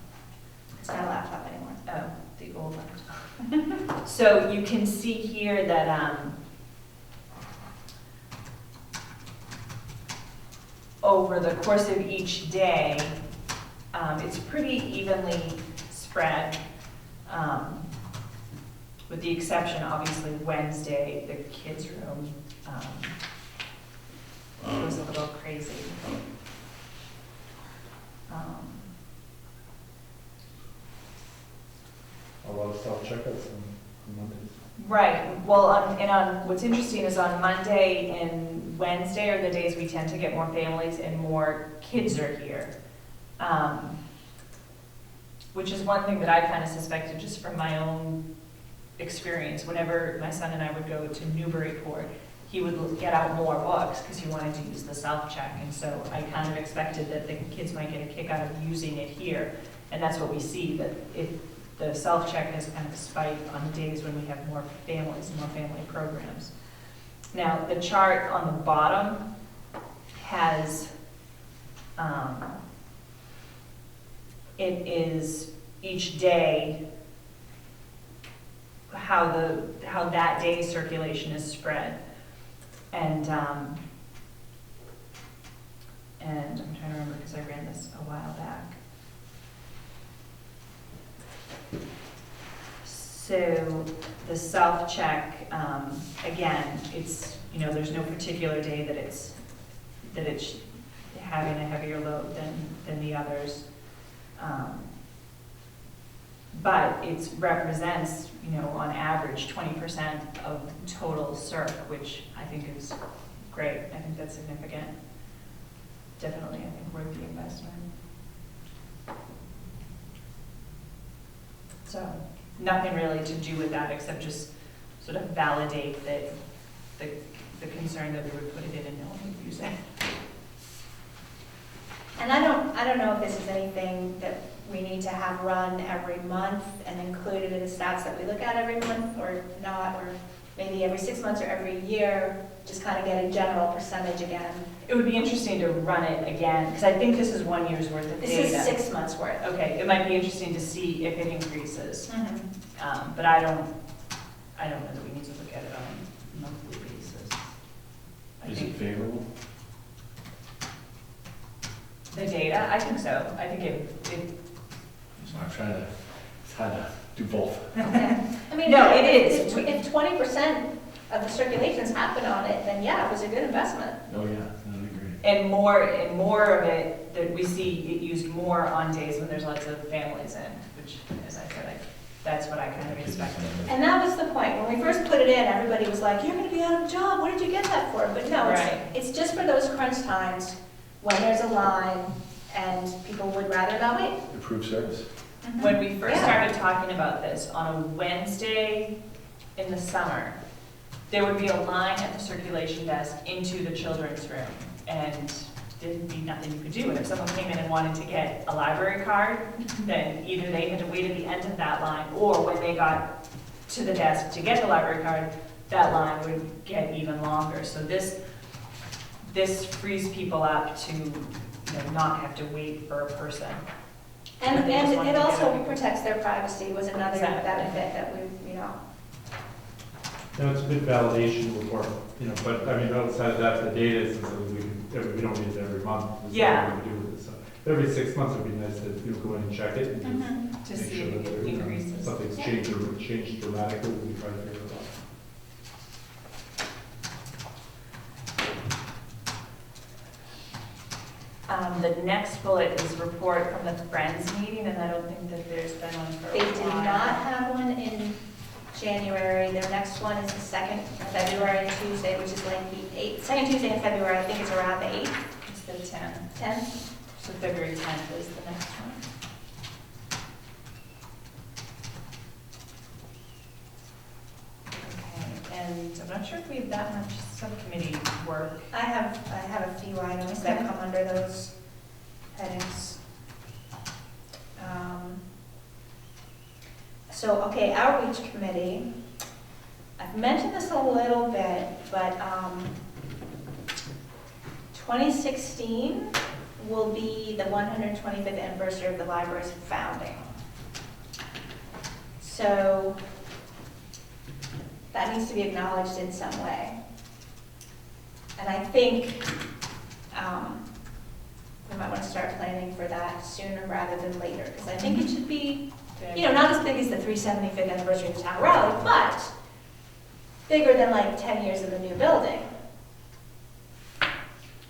It's not a laptop anymore. Oh, the old laptop. So you can see here that, over the course of each day, it's pretty evenly spread, with the exception, obviously, Wednesday, the kids' room was a little crazy. A lot of self-checkouts on Mondays. Right, well, what's interesting is on Monday and Wednesday are the days we tend to get more families and more kids are here. Which is one thing that I kind of suspected just from my own experience. Whenever my son and I would go to Newburyport, he would get out more books because he wanted to use the self-check. And so I kind of expected that the kids might get a kick out of using it here. And that's what we see, that the self-check has kind of spiked on the days when we have more families and more family programs. Now, the chart on the bottom has, it is each day how that day's circulation is spread. And I'm trying to remember because I ran this a while back. So the self-check, again, it's, there's no particular day that it's having a heavier load than the others. But it represents, on average, 20% of total CIRC, which I think is great. I think that's significant. Definitely, I think worth the investment. So, nothing really to do with that except just sort of validate that the concern that we would put it in and no one would use it. And I don't know if this is anything that we need to have run every month and included in the stats that we look at every month or not, or maybe every 6 months or every year, just kind of get a general percentage again. It would be interesting to run it again, because I think this is 1 year's worth of data. This is 6 months worth. Okay, it might be interesting to see if it increases. Mm-hmm. But I don't know that we need to look at it on a monthly basis. Is it favorable? The data, I think so. I think it So I'm trying to, it's hard to do both. I mean, No, it is. If 20% of the circulations happen on it, then yeah, it was a good investment. Oh, yeah, I agree. and more of it that we see it used more on days when there's lots of families in, which, as I said, that's what I kind of expected. And that was the point. When we first put it in, everybody was like, you're going to be out of a job. What did you get that for? But no, Right. it's just for those crunch times when there's a line and people would rather not wait. Improved service. When we first Yeah. started talking about this, on a Wednesday in the summer, there would be a line at the circulation desk into the children's room, and there'd be nothing you could do. And if someone came in and wanted to get a library card, then either they had to wait at the end of that line, or when they got to the desk to get the library card, that line would get even longer. So this frees people up to, not have to wait for a person. And They just wanted it to get also it. protects their privacy was another Exactly. benefit that we, It's a good validation report, but I mean, outside of that, the data is something we don't need it every month. There's Yeah. nothing we can do with it. So every 6 months would be nice to go in and check it and Mm-hmm. To make see sure if that it increases. something's changed dramatically. We try to figure it out. The next bullet is report from the Friends meeting, and I don't think that there's been one for a they while. did not have one in January. Their next one is the second February Tuesday, which is like the second Tuesday in February. I think it's around the 8th, It's the 10th. 10th. So February 10th is the next one. Okay, and I'm not sure if we have that much subcommittee work. I have a few items that come under those headings. Okay, outreach committee. I've mentioned this a little bit, but 2016 will be the 125th anniversary of the library's founding. So that needs to be acknowledged in some way. And I think we might want to start planning for that sooner rather than later, because I think it should be, not as big as the 375th anniversary of the town of Raleigh, but bigger than like 10 years of the new building.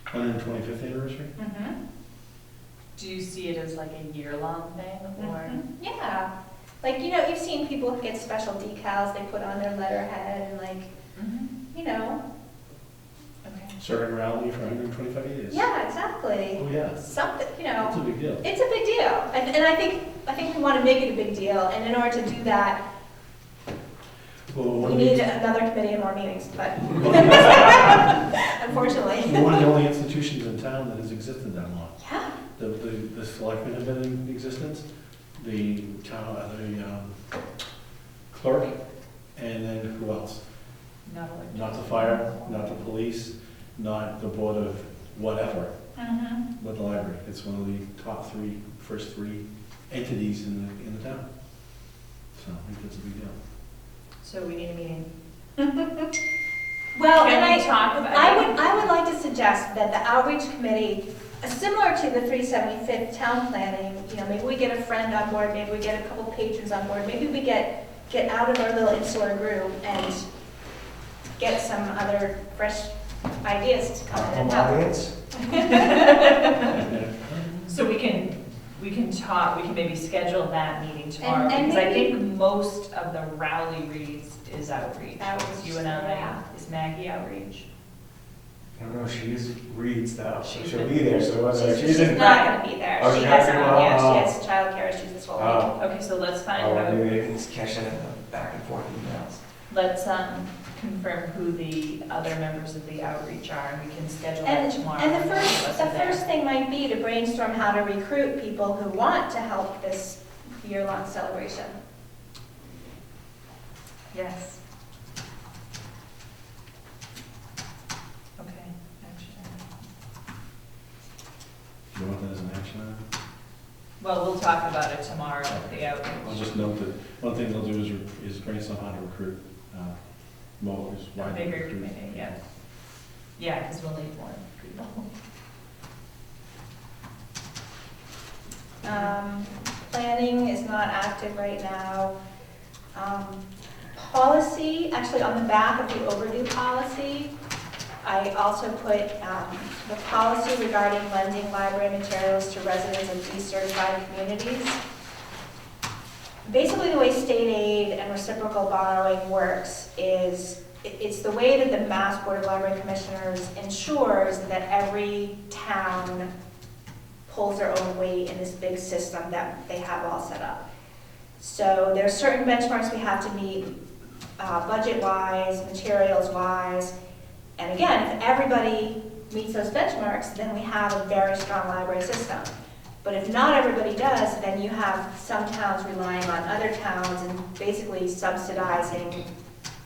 125th anniversary? Mm-hmm. Do you see it as like a year-long thing, or? Yeah, Like, you've seen people get special decals they put on their letterhead and like, Okay. Serving rally for 125 years. yeah, exactly. Oh, yeah. Something, It's a big deal. it's a big deal. And I think we want to make it a big deal. And in order to do that, Well, we one of need the- another committee and more meetings, but unfortunately. We're one of the only institutions in town that has existed that long. Yeah. The selectmen have been in existence, the town, clerk, and then who else? Not elected. Not the fire, not the police, not the board of whatever, Mm-hmm. but the library. It's one of the first three entities in the town. So I think that's a big deal. So we need a meeting. Well, Can and we talk about? I would like to suggest that the outreach committee, similar to the 375th town planning, maybe we get a friend on board, maybe we get a couple patrons on board, maybe we get out of our little insular group and get some other fresh ideas to come in and help. Audience? So we can talk, we can maybe schedule that meeting tomorrow, And because I maybe- think most of the rally reads is outreach. Outreach, It's you and I, yeah. is Maggie outreach? I don't know, she reads though, so She's she'll in- be there, so whether She's she's in. not gonna be there. Oh, She she's has, not gonna- yeah, oh. she has childcare issues this whole week. Oh, Okay, so let's find oh, out, maybe they can just catch it in the back and forth emails. let's confirm who the other members of the outreach are, and we can schedule that And, tomorrow. and the when most of us first are there. thing might be to brainstorm how to recruit people who want to help this year-long celebration. Yes. Okay, action. You want that as an action item? Well, we'll talk about it tomorrow at the outreach. I'll just note that one thing they'll do is brainstorm how to recruit, mowers, A why they bigger recruit. committee, yeah. Yeah, because we'll need more people. Planning is not active right now. Policy, actually on the back of the overdue policy, I also put the policy regarding lending library materials to residents of decertified communities. Basically, the way state aid and reciprocal borrowing works is it's the way that the Mass Board of Library Commissioners ensures that every town pulls their own weight in this big system that they have all set up. So there are certain benchmarks we have to meet, budget-wise, materials-wise, and again, if everybody meets those benchmarks, then we have a very strong library system. But if not everybody does, then you have some towns relying on other towns and basically subsidizing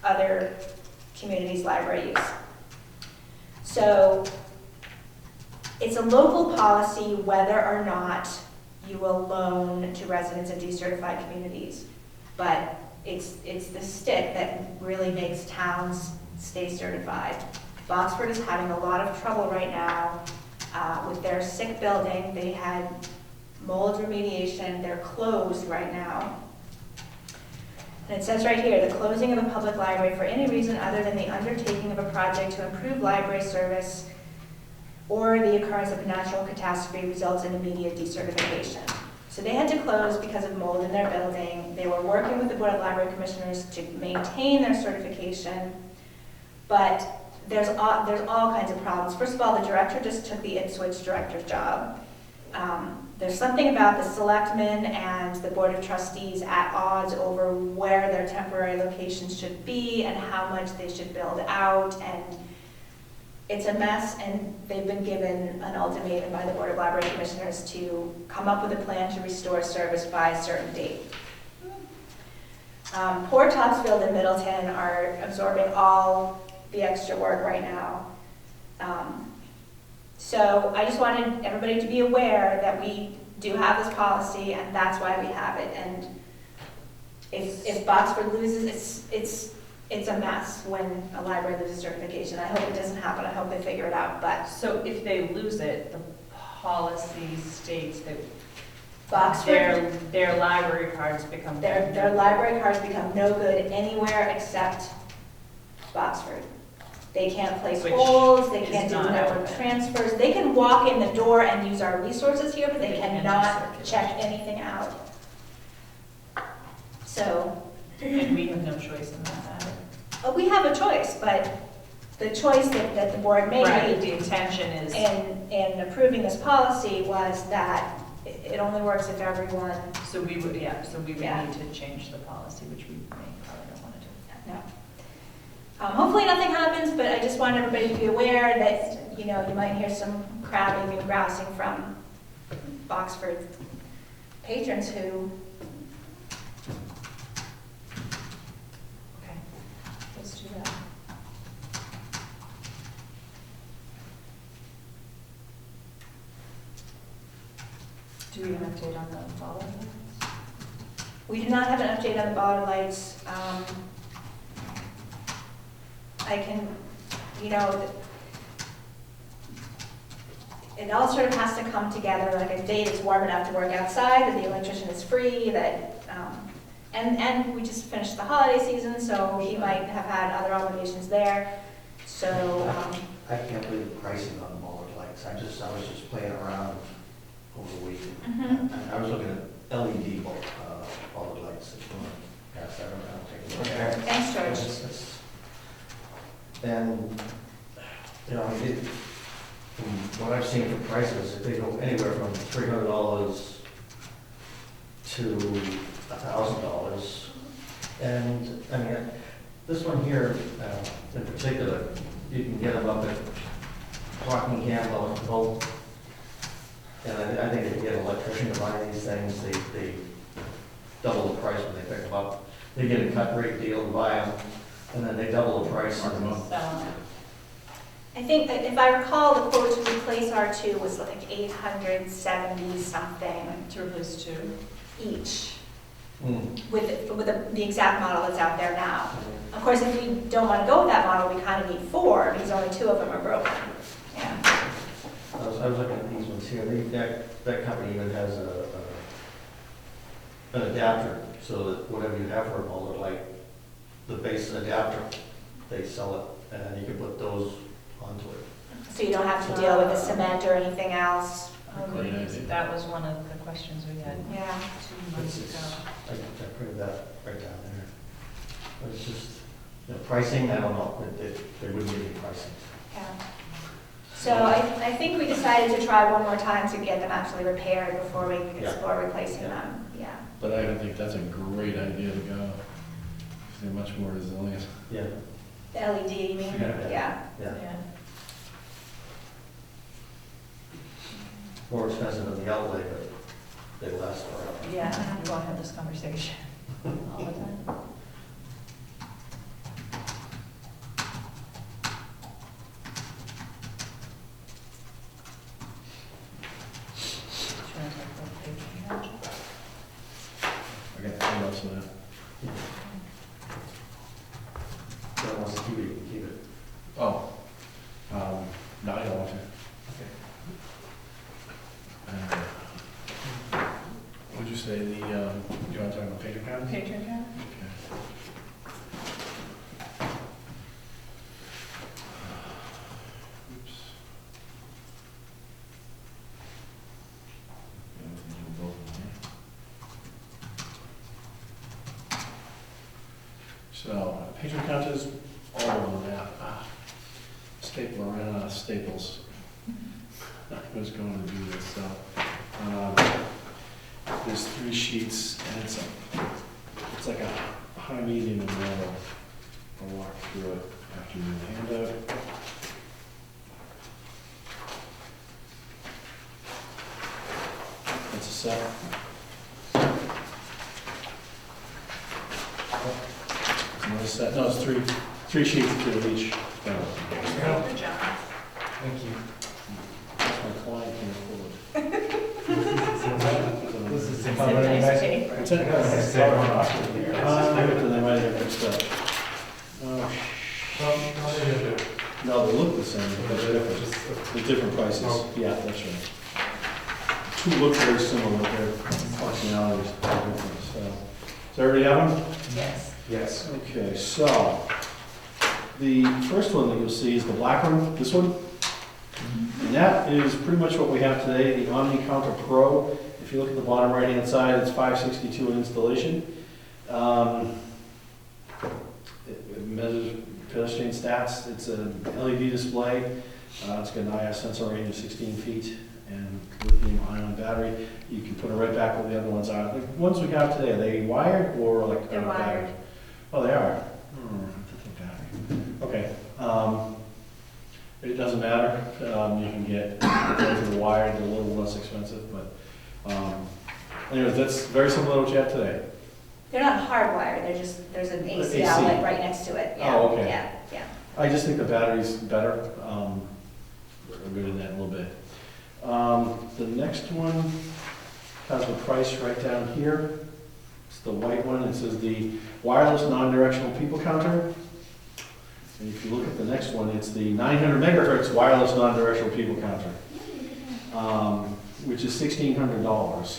other communities' library use. So it's a local policy whether or not you will loan to residents of decertified communities. But it's the stick that really makes towns stay certified. Boxford is having a lot of trouble right now with their sick building. They had mold remediation. They're closed right now. And it says right here, the closing of a public library for any reason other than the undertaking of a project to improve library service or the occurrence of a natural catastrophe results in immediate decertification. So they had to close because of mold in their building. They were working with the Board of Library Commissioners to maintain their certification, but there's all kinds of problems. First of all, the director just took the Ipswich director's job. There's something about the selectmen and the Board of Trustees at odds over where their temporary locations should be and how much they should build out, and it's a mess, and they've been given an ultimatum by the Board of Library Commissioners to come up with a plan to restore service by a certain date. Poor Topsfield and Middleton are absorbing all the extra work right now. So I just wanted everybody to be aware that we do have this policy, and that's why we have it. And if Boxford loses, it's a mess when a library loses certification. I hope it doesn't happen. I hope they figure it out. But So if they lose it, the policy states that Boxford, their library cards become. their library cards become no good anywhere except Boxford. They can't place Which holds, they is can't do not network open. transfers. They can walk in the door and use our resources here, but they They can't cannot circulate. check anything out. So, And we have no choice in that matter. we have a choice, but the choice that the board made Right, the intention is, in approving this policy was that it only works if everyone, so we would Yeah. need to change the policy, which we may probably don't want to do. no. Hopefully nothing happens, but I just want everybody to be aware that, you know, you might hear some crabbing and grousing from Boxford patrons who, Okay, let's do that. Do we have an update on the follow-up? we do not have an update on the bollard lights. I can, you know, it all sort of has to come together, like a day that's warm enough to work outside, that the electrician is free, that, and we just finished the holiday season, so he might have had other obligations there. So, I can't believe the pricing on the Mullard lights. I was just playing around over the weekend. mhm. And I was looking at LED Mullard lights. If you want to pass that around, take a look. Okay. Thanks, George. It's- And, you know, from what I've seen for prices, they go anywhere from $300 to $1,000. And, I mean, this one here, in particular, you can get them up at Rockingham or Bolt. And I think if you get an electrician to buy these things, they double the price when they pick them up. They get a cut rate deal and buy them, and then they double the price. Mark 'em up. So, I think that if I recall, the quote to replace R2 was like 870 something to replace two. each, Mm. with the exact model that's out there now. Of course, if we don't want to go with that model, we kind of need 4, because only 2 of them are broken. Yeah. I was looking at these ones here, that company even has an adapter, so that whatever you have for a Mullard light, the base adapter, they sell it, and you can put those onto it. So you don't have to deal with the cement or anything else. Great idea. That was one of the questions we had Yeah. 2 months It's- ago. I printed that right down there. But it's just, you know, pricing, I don't know, they wouldn't give you pricing. Yeah. So I think we decided to try one more time to get them actually repaired before we Yeah. explore replacing Yeah. them. Yeah. But I think that's a great idea to go. They're much more resilient. Yeah, The LED, you mean? Yeah. Yeah. yeah. Yeah. More expensive than the outlay, but they last forever. Yeah, we won't have this conversation all the time. Trying to talk about page. I got three months of that. If you want to keep it, you can keep it. Oh, no, I don't want to. What'd you say, do you want to talk about patron cards? Patron count? Okay. Oops. Yeah, we can do both of them here. So, patron count is all over the map. Stapler ran out of staples. I was going to do this, so. There's 3 sheets, and it's like a high, medium, and low. I'll walk through it after you do the handout. That's a set. There's another set, no, it's 3 sheets, 2 of each. Good job. Thank you. That's my client can afford. This is It's a nice paper. What's that? They might have mixed up. Oh, no, they look the same, but they're different. They're different prices. Yeah, that's right. 2 look very similar, but their functionalities are different, so. Does everybody have them? Yes. Yes. Okay, so, the first one that you'll see is the black one, this one. And that is pretty much what we have today, the Omni Counter Pro. If you look at the bottom right-hand side, it's $562 in installation. It measures pedestrian stats. It's an LED display. It's got an IR sensor range of 16 feet and lithium-ion battery. You can put it right back where the other ones are. The ones we have today, are they wired or like? They're wired. Oh, they are? Okay. It doesn't matter. You can get those that are wired, they're a little less expensive, but anyways, that's very similar to what you have today. They're not hardwired, they're just, there's an AC AC. outlet right next to it. Yeah, Oh, okay. Yeah. I just think the battery's better. We're good in that a little bit. The next one has the price right down here. It's the white one. It says the wireless non-directional people counter. And if you look at the next one, it's the 900 megahertz wireless non-directional people counter, which is $1,600,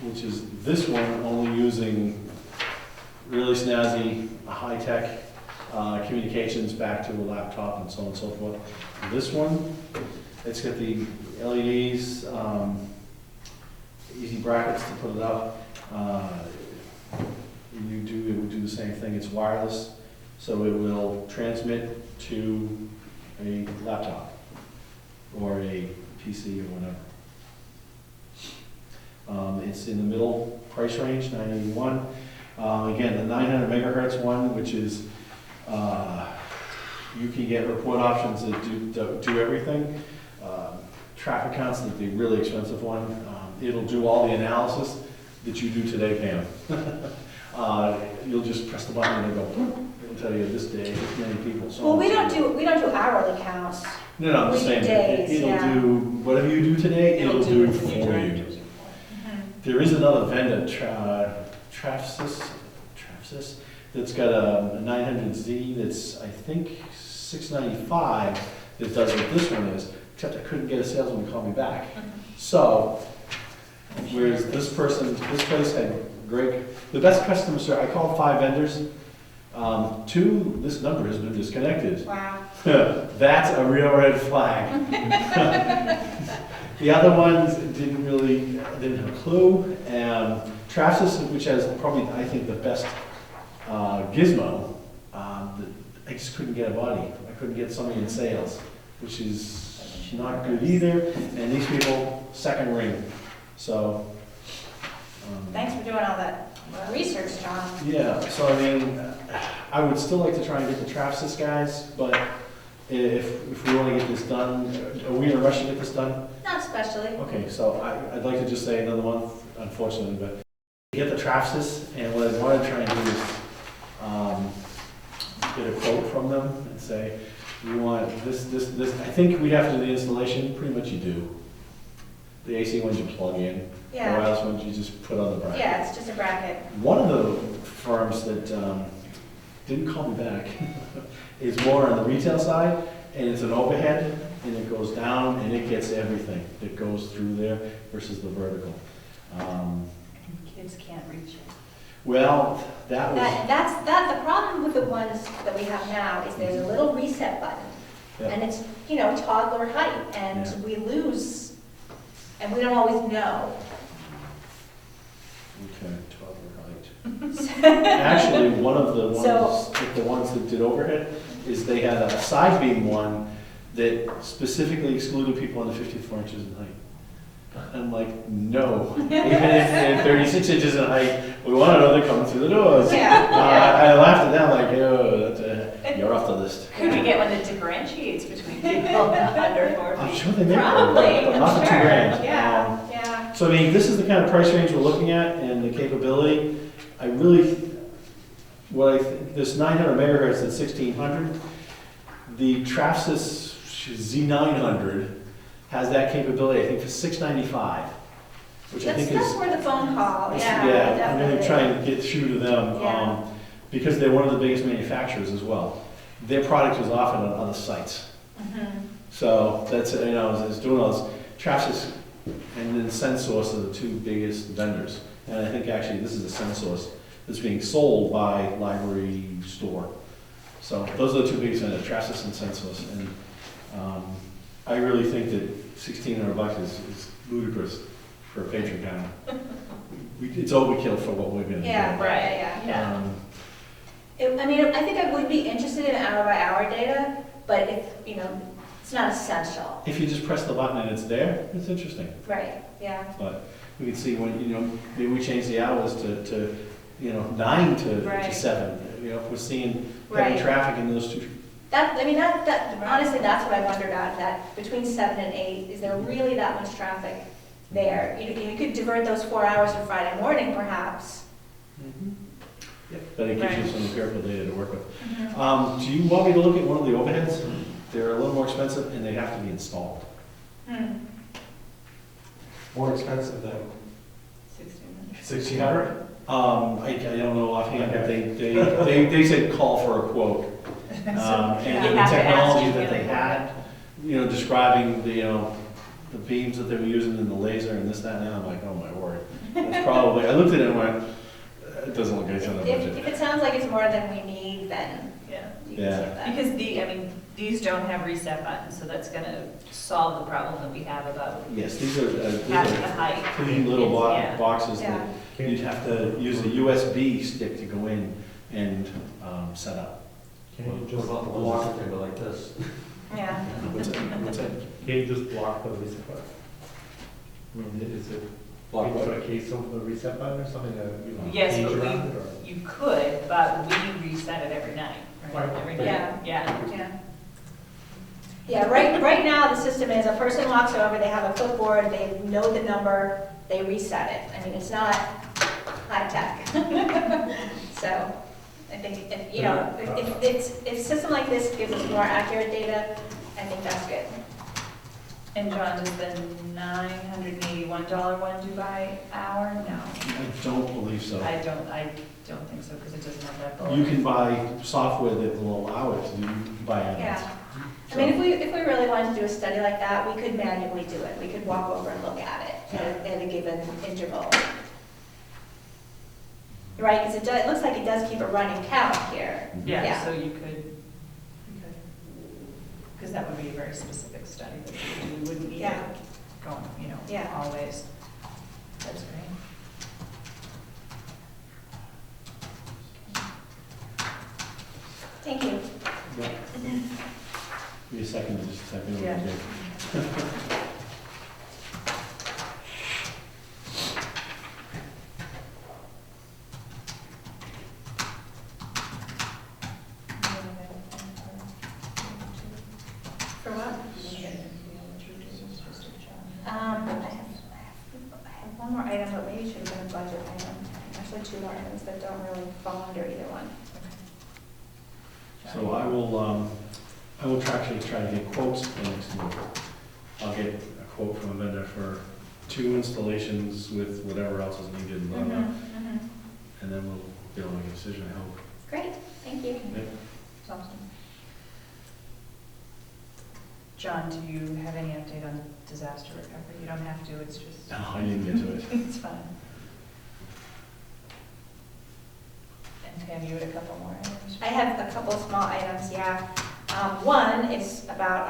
which is this one only using really snazzy, high-tech communications back to a laptop and so on and so forth. This one, it's got the LEDs, easy brackets to put it up. It would do the same thing. It's wireless, so it will transmit to a laptop or a PC or whatever. It's in the middle price range, $981. Again, the 900 megahertz one, which is you can get report options that do everything. Traffic counts, the really expensive one. It'll do all the analysis that you do today, Pam. You'll just press the button and it'll go, it'll tell you this day, this many people, so Well, on. we don't do hourly counts. No, I'm just we do saying, days, it'll yeah. do, whatever you do today, it'll do it what for the new you. directors are There is another vendor, Trafsys, that's got a 900Z that's, I think, $695 that does what this one is, except I couldn't get a salesman to call me back. So, whereas this place had great, the best customer service, I called 5 vendors. 2, this number has been disconnected. Wow. That's a real red flag. The other ones didn't have a clue. Trafsys, which has probably, I think, the best gizmo, I just couldn't get a body. I couldn't get somebody in sales, which is not good either. And these people, second ring. So. Thanks for doing all that research, John. Yeah, so I mean, I would still like to try and get the Trafsys guys, but if we want to get this done, are we in a rush to get this done? Not especially. Okay, so I'd like to just say another month, unfortunately, but get the Trafsys, and what I want to try and do is get a quote from them and say, we want this. I think we have to do the installation, pretty much you do. The AC ones you plug in, the Yeah. wireless ones you just put on the bracket. Yeah, it's just a bracket. One of the firms that didn't call me back is more on the retail side, and it's an overhead, and it goes down, and it gets everything that goes through there versus the vertical. Kids can't reach it. Well, that was, That's the problem with the ones that we have now is there's a little reset button. yeah. And it's, toddler height, and Yeah. we lose, and we don't always know. Okay, 12 right. Actually, one of the So- ones that did overhead is they had a side beam one that specifically excluded people under 54 inches in height. I'm like, no, even if they're 36 inches in height, we want to know they're coming through the doors. Yeah. I laughed at that, like, oh, you're off the list. Could we get one that differentiates between people under 4 I'm feet? sure they make one, Probably, but not I'm for sure. $2,000. Yeah. So I mean, this is the kind of price range we're looking at and the capability. I really, this 900 megahertz at 1600, the Trafsys Z900 has that capability, I think, for $695, which I think is. That's worth a phone call, I'm yeah, going to try and get through to them, Yeah. because they're one of the biggest manufacturers as well. Their product was offered on other sites. Mhm. So that's, it's doing all this. Trafsys and then SenSource are the 2 biggest vendors. And I think actually this is a SenSource that's being sold by Library Store. So those are the 2 biggest vendors, Trafsys and SenSource. And I really think that $1,600 is ludicrous for a patron count. It's overkill for what we're gonna do. Yeah, Right. yeah. Um, I mean, I think I would be interested in hour-by-hour data, but if, it's not essential. If you just press the button and it's there, it's interesting. Right, yeah. But we can see when, maybe we change the hours to 9 to Right. 7. If we're seeing heavy Right. traffic in those two. Honestly, that's what I wondered about, that between 7 and 8, is there really that much traffic there? You could divert those 4 hours for Friday morning, perhaps. But it gives you Right. some empirical data to work with. Do you want me to look at one of the overheads? They're a little more expensive and they have to be installed. More expensive than 1600. 1,600? I don't know offhand, but they said call for a quote. And you the have to technology ask that they had, describing the beams that they were using and the laser and this, that, and that, I'm like, oh my word. It's probably, I looked at it and went, it doesn't look good on the If budget. it sounds like it's more than we need, then Yeah. you can Yeah. say that. Because these don't have reset buttons, so that's gonna solve the problem that we have about Yes, these are having the height. clean little Yeah. boxes Yeah. that you'd have to use a USB stick to go in and set up. Can you What just about the ones block, that go like this? Yeah. What's it? can you just block the reset button? I mean, is it, Block you what? put a case over the reset button or something, Yes, page but around it, or? you could, but we reset it every night, right? Right. Every night. Yeah. Yeah. Yeah. Yeah, right now, the system is, a person walks over, they have a clipboard, they know the number, they reset it. I mean, it's not high tech. So, I think, if a system like this gives us more accurate data, I think that's good. And John, does the $981 one do by hour? No, I don't believe so. I don't think so, because it doesn't have that bullet. You can buy software that will allow it to do by ads. Yeah. I mean, if we really wanted to do a study like that, we could manually do it. We could walk over and look at it at a given interval. Right, because it looks like it does keep a running count here. Yeah, Yeah. so you could, because that would be a very specific study that you would do. We wouldn't need it Yeah. going, Yeah. always. That's great. Thank you. Yeah. Give me a second, just a second. Yeah. For what? I have one more item, but maybe it should have been a budget item. Actually, two more items that don't really fall under either one. So I will actually try to get quotes for next month. I'll get a quote from a vendor for 2 installations with whatever else is needed, and blah, blah, and then we'll be able to make a decision, I hope. Great, thank you. That's awesome. John, do you have any update on disaster recovery? You don't have to, it's just, No, I didn't get to it. it's fine. And Pam, you had a couple more items? I have a couple of small items, yeah. One is about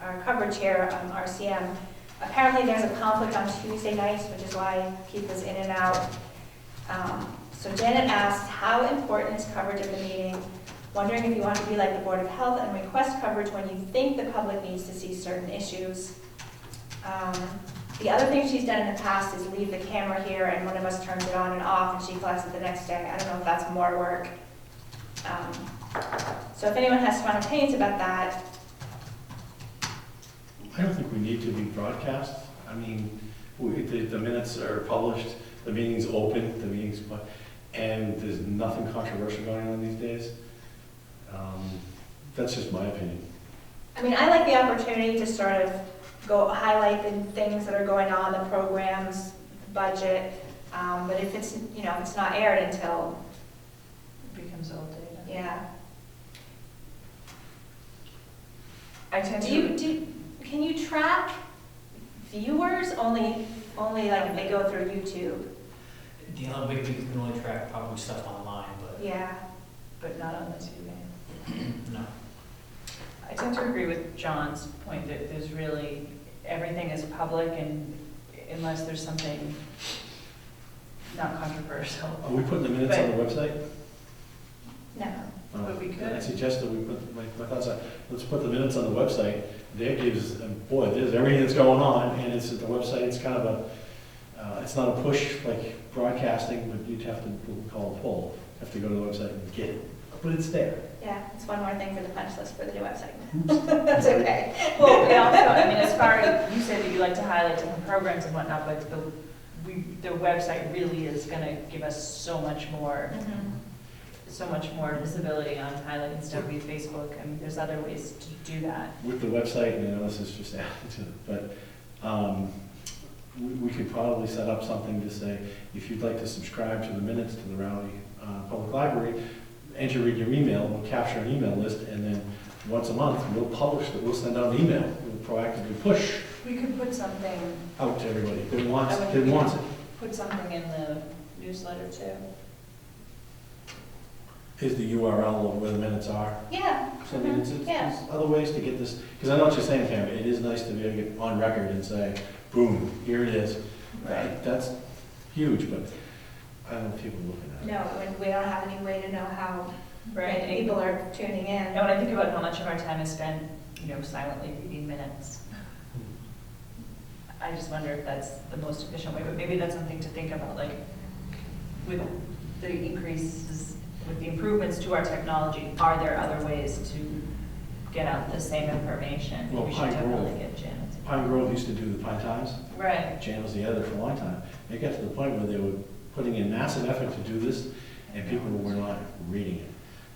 our coverage here on RCM. Apparently, there's a conflict on Tuesday nights, which is why Keith was in and out. So Janet asked, how important is coverage of the meeting? Wondering if you want to be like the Board of Health and request coverage when you think the public needs to see certain issues. The other thing she's done in the past is leave the camera here and one of us turns it on and off and she collects it the next day. I don't know if that's more work. So if anyone has strong opinions about that, I don't think we need to be broadcast. I mean, the minutes are published, the meeting's open, and there's nothing controversial going on these days. That's just my opinion. I mean, I like the opportunity to sort of go highlight the things that are going on, the programs, the budget. But if it's, if it's not aired until, It becomes old data. yeah. I tend Can you track viewers only like if they go through YouTube? The only big thing you can only track probably stuff online, but Yeah. but not on the TV. no. I tend to agree with John's point that there's really, everything is public and unless there's something not controversial. Are we putting the minutes on the website? No. But we could. I suggest that we put, my thoughts are, let's put the minutes on the website. There gives, boy, there's everything that's going on, and it's at the website, it's kind of a, it's not a push like broadcasting, but you'd have to, what we call a poll. Have to go to the website and get it, but it's there. Yeah, it's one more thing for the punch list for the new website. That's okay. Well, and also, I mean, as far as, you said that you like to highlight different programs and whatnot, but the website really is gonna give us so much more visibility on highlighting stuff via Facebook. I mean, there's other ways to do that. With the website, and I know this is just adding to it, but we could probably set up something to say, if you'd like to subscribe to the minutes to the Raleigh Public Library, enter in your email, we'll capture an email list, and then once a month, we'll publish it, we'll send out an email, we'll proactively push We could put something, out to everybody that wants it. put something in the newsletter too. Is the URL of where the minutes are. Yeah. So I mean, Yeah. there's other ways to get this, because I know what you're saying, Pam, it is nice to be able to get on record and say, boom, here it is. That's huge, but I don't know if people are looking at it. No, when we don't have any way to know how Right. many people are tuning in. And when I think about how much of our time is spent, silently reading minutes, I just wonder if that's the most efficient way, but maybe that's something to think about, like, with the increases, with the improvements to our technology, are there other ways to get out the same information? Well, We should Pine definitely Grove. get Janet. Pine Grove used to do the Pine Times. Right. Jan was the editor for a long time. It got to the point where they were putting in massive effort to do this, and people were not reading it.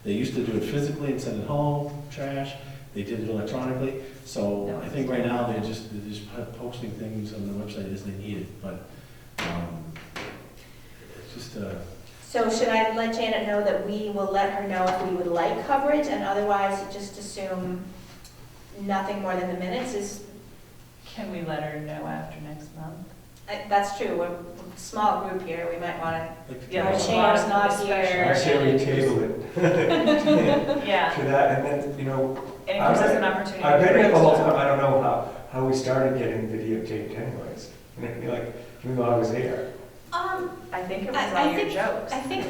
They used to do it physically and send it home, trash. They did it electronically. So I think right now they're just posting things on the website as they need it. But it's just So should I let Janet know that we will let her know if we would like coverage, and otherwise just assume nothing more than the minutes is, Can we let her know after next month? that's true, we're a small group here, we might want to, like, Yeah, our there's a chair's lot not of here. I say we table it Yeah, to that, and then, and it gives us an opportunity. I've been to here the whole break time, I don't know how we started getting videotaped anyways. And it'd be like, even though I was here. I think it was I all your think- jokes. I think,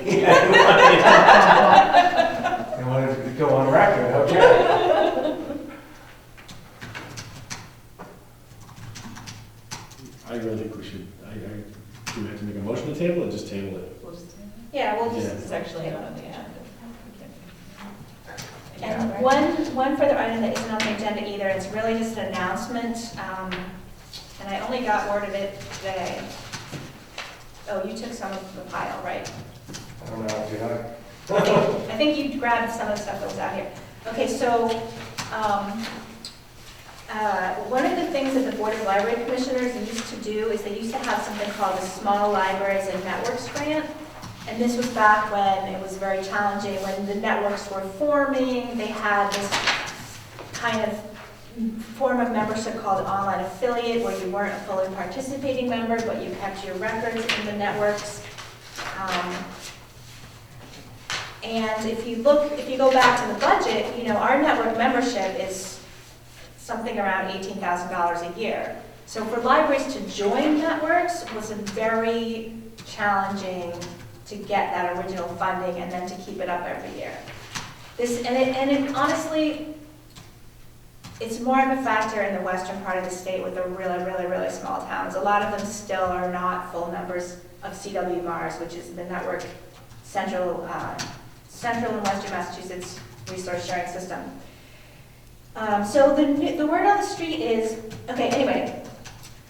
I wanted to go on record, okay. I really think we should, do we have to make a motion to table or just table it? We'll just- yeah, we'll Yeah. just. It's actually not on the agenda. And Yeah. one further item that isn't on the agenda either, it's really just an announcement, and I only got word of it today. Oh, you took some of the pile, right? I don't know, did I? I think you grabbed some of the stuff that was out here. Okay, so, one of the things that the Board of Library Commissioners used to do is they used to have something called the Small Libraries and Networks Grant. And this was back when it was very challenging, when the networks were forming. They had this kind of form of membership called online affiliate, where you weren't a fully participating member, but you kept your records in the networks. And if you go back to the budget, our network membership is something around $18,000 a year. So for libraries to join networks was a very challenging to get that original funding and then to keep it up every year. It honestly, it's more of a factor in the western part of the state with the really, really, really small towns. A lot of them still are not full members of CWMARS, which is the network Central and Western Massachusetts Resource Sharing System. So the word on the street is, okay, anyway,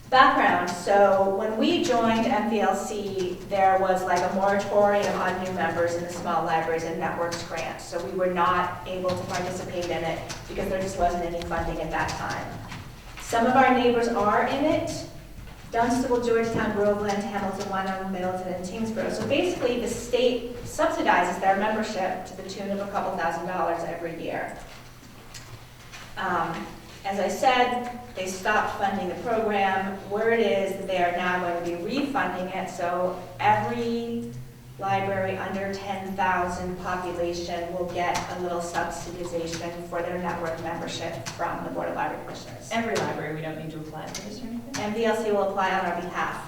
background. So when we joined MVLC, there was like a moratorium on new members in the Small Libraries and Networks grant. So we were not able to participate in it because there just wasn't any funding at that time. Some of our neighbors are in it. Dunstable, Georgetown, Groveland, Hamilton, Wenham, Middleton, and Tingsboro. So basically the state subsidizes their membership to the tune of a couple $1,000s every year. As I said, they stopped funding the program. Word is that they are now going to be refunding it. So every library under 10,000 population will get a little subsidization for their network membership from the Board of Library Commissioners. Every library, we don't need to apply for this or anything? MVLC will apply on our behalf.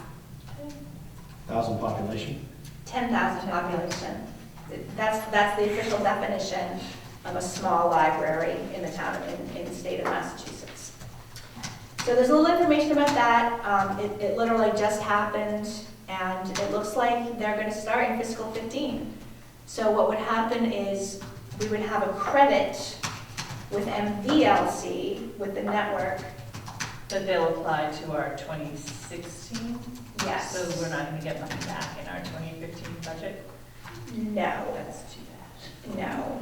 1,000 population? 10,000 population. That's the official definition of a small library in the town, in the state of Massachusetts. So there's a little information about that. It literally just happened, and it looks like they're going to start in fiscal 15. So what would happen is we would have a credit with MVLC, with the network. But they'll apply to our 2016? Yes. So we're not gonna get money back in our 2015 budget? No. That's too bad. No.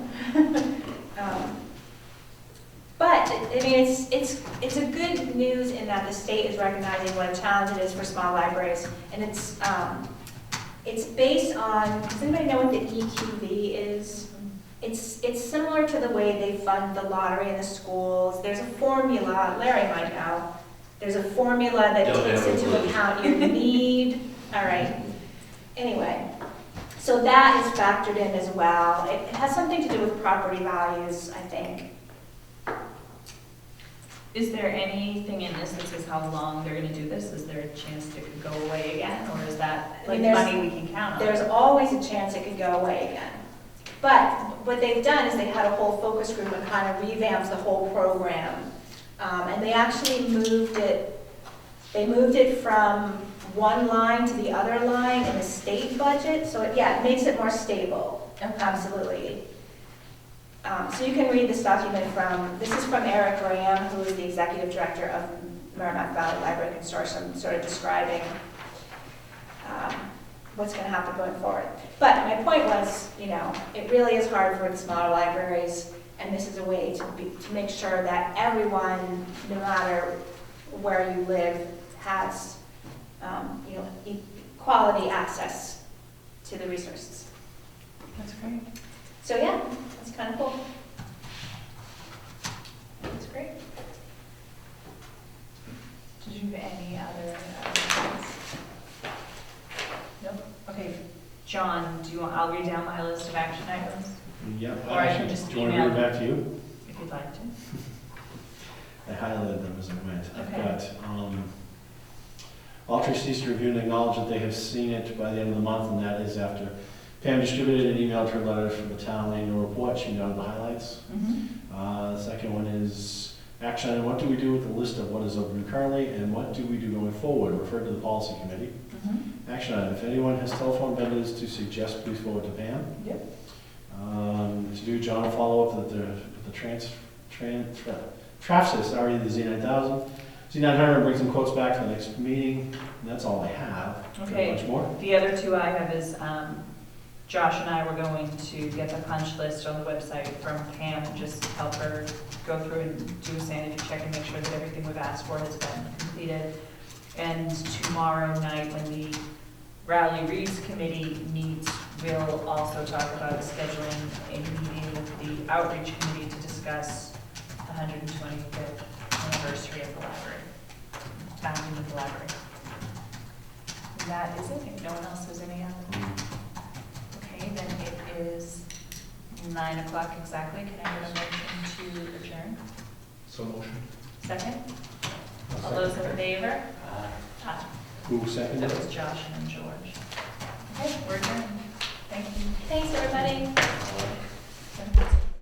But, I mean, it's a good news in that the state is recognizing what a challenge it is for small libraries. And it's based on, does anybody know what the EQV is? It's similar to the way they fund the lottery in the schools. There's a formula, Larry might know. There's a formula that takes into account your need. All right. Anyway, so that is factored in as well. It has something to do with property values, I think. Is there anything in this that says how long they're gonna do this? Is there a chance it could go away again, or is that I mean, like there's- money we can count on? There's always a chance it could go away again. But what they've done is they had a whole focus group and kind of revamped the whole program. And they actually moved it from one line to the other line in the state budget. So it makes it more stable, absolutely. So you can read this document this is from Eric Graham, who is the executive director of Merrimack Valley Library Consortium, sort of describing what's going to happen going forward. But my point was, it really is hard for the smaller libraries, and this is a way to make sure that everyone, no matter where you live, has quality access to the resources. That's great. So yeah, that's kind of cool. That's great. Did you have any other things? Nope. Okay, John, I'll read down my list of action items, Yep. Or I can just Do you want to read email. it back to you? if you'd like to. I highlighted them as I went. Okay. I've got, all trustees to review and acknowledge that they have seen it by the end of the month, and that is after Pam distributed and emailed her letter from the town annual report. She noted the highlights. The second one is action item, what do we do with the list of what is open currently, and what do we do going forward? Refer to the policy committee. Action item, if anyone has telephone vendors to suggest, please forward to Pam. Yep. To do, John will follow up with the Trafsys, already the Z9000. Z900 brings some quotes back for the next meeting, and that's all I have. Okay. Much more? The other two I have is, Josh and I were going to get the punch list on the website from Pam and just help her go through and do a sanity check and make sure that everything we've asked for has been completed. And tomorrow night, when the Rowley Reads Committee meets, we'll also talk about scheduling a meeting with the Outreach Committee to discuss the 125th anniversary of the library, founding of the library. And that is it, if no one else has any other. Okay, then it is 9 o'clock exactly. Can I get a motion to adjourn? So motion. Second? All those in favor? Aye. Who seconded That it? was Josh and George. Okay, we're adjourned. Thank you. Thanks, everybody. Thank you.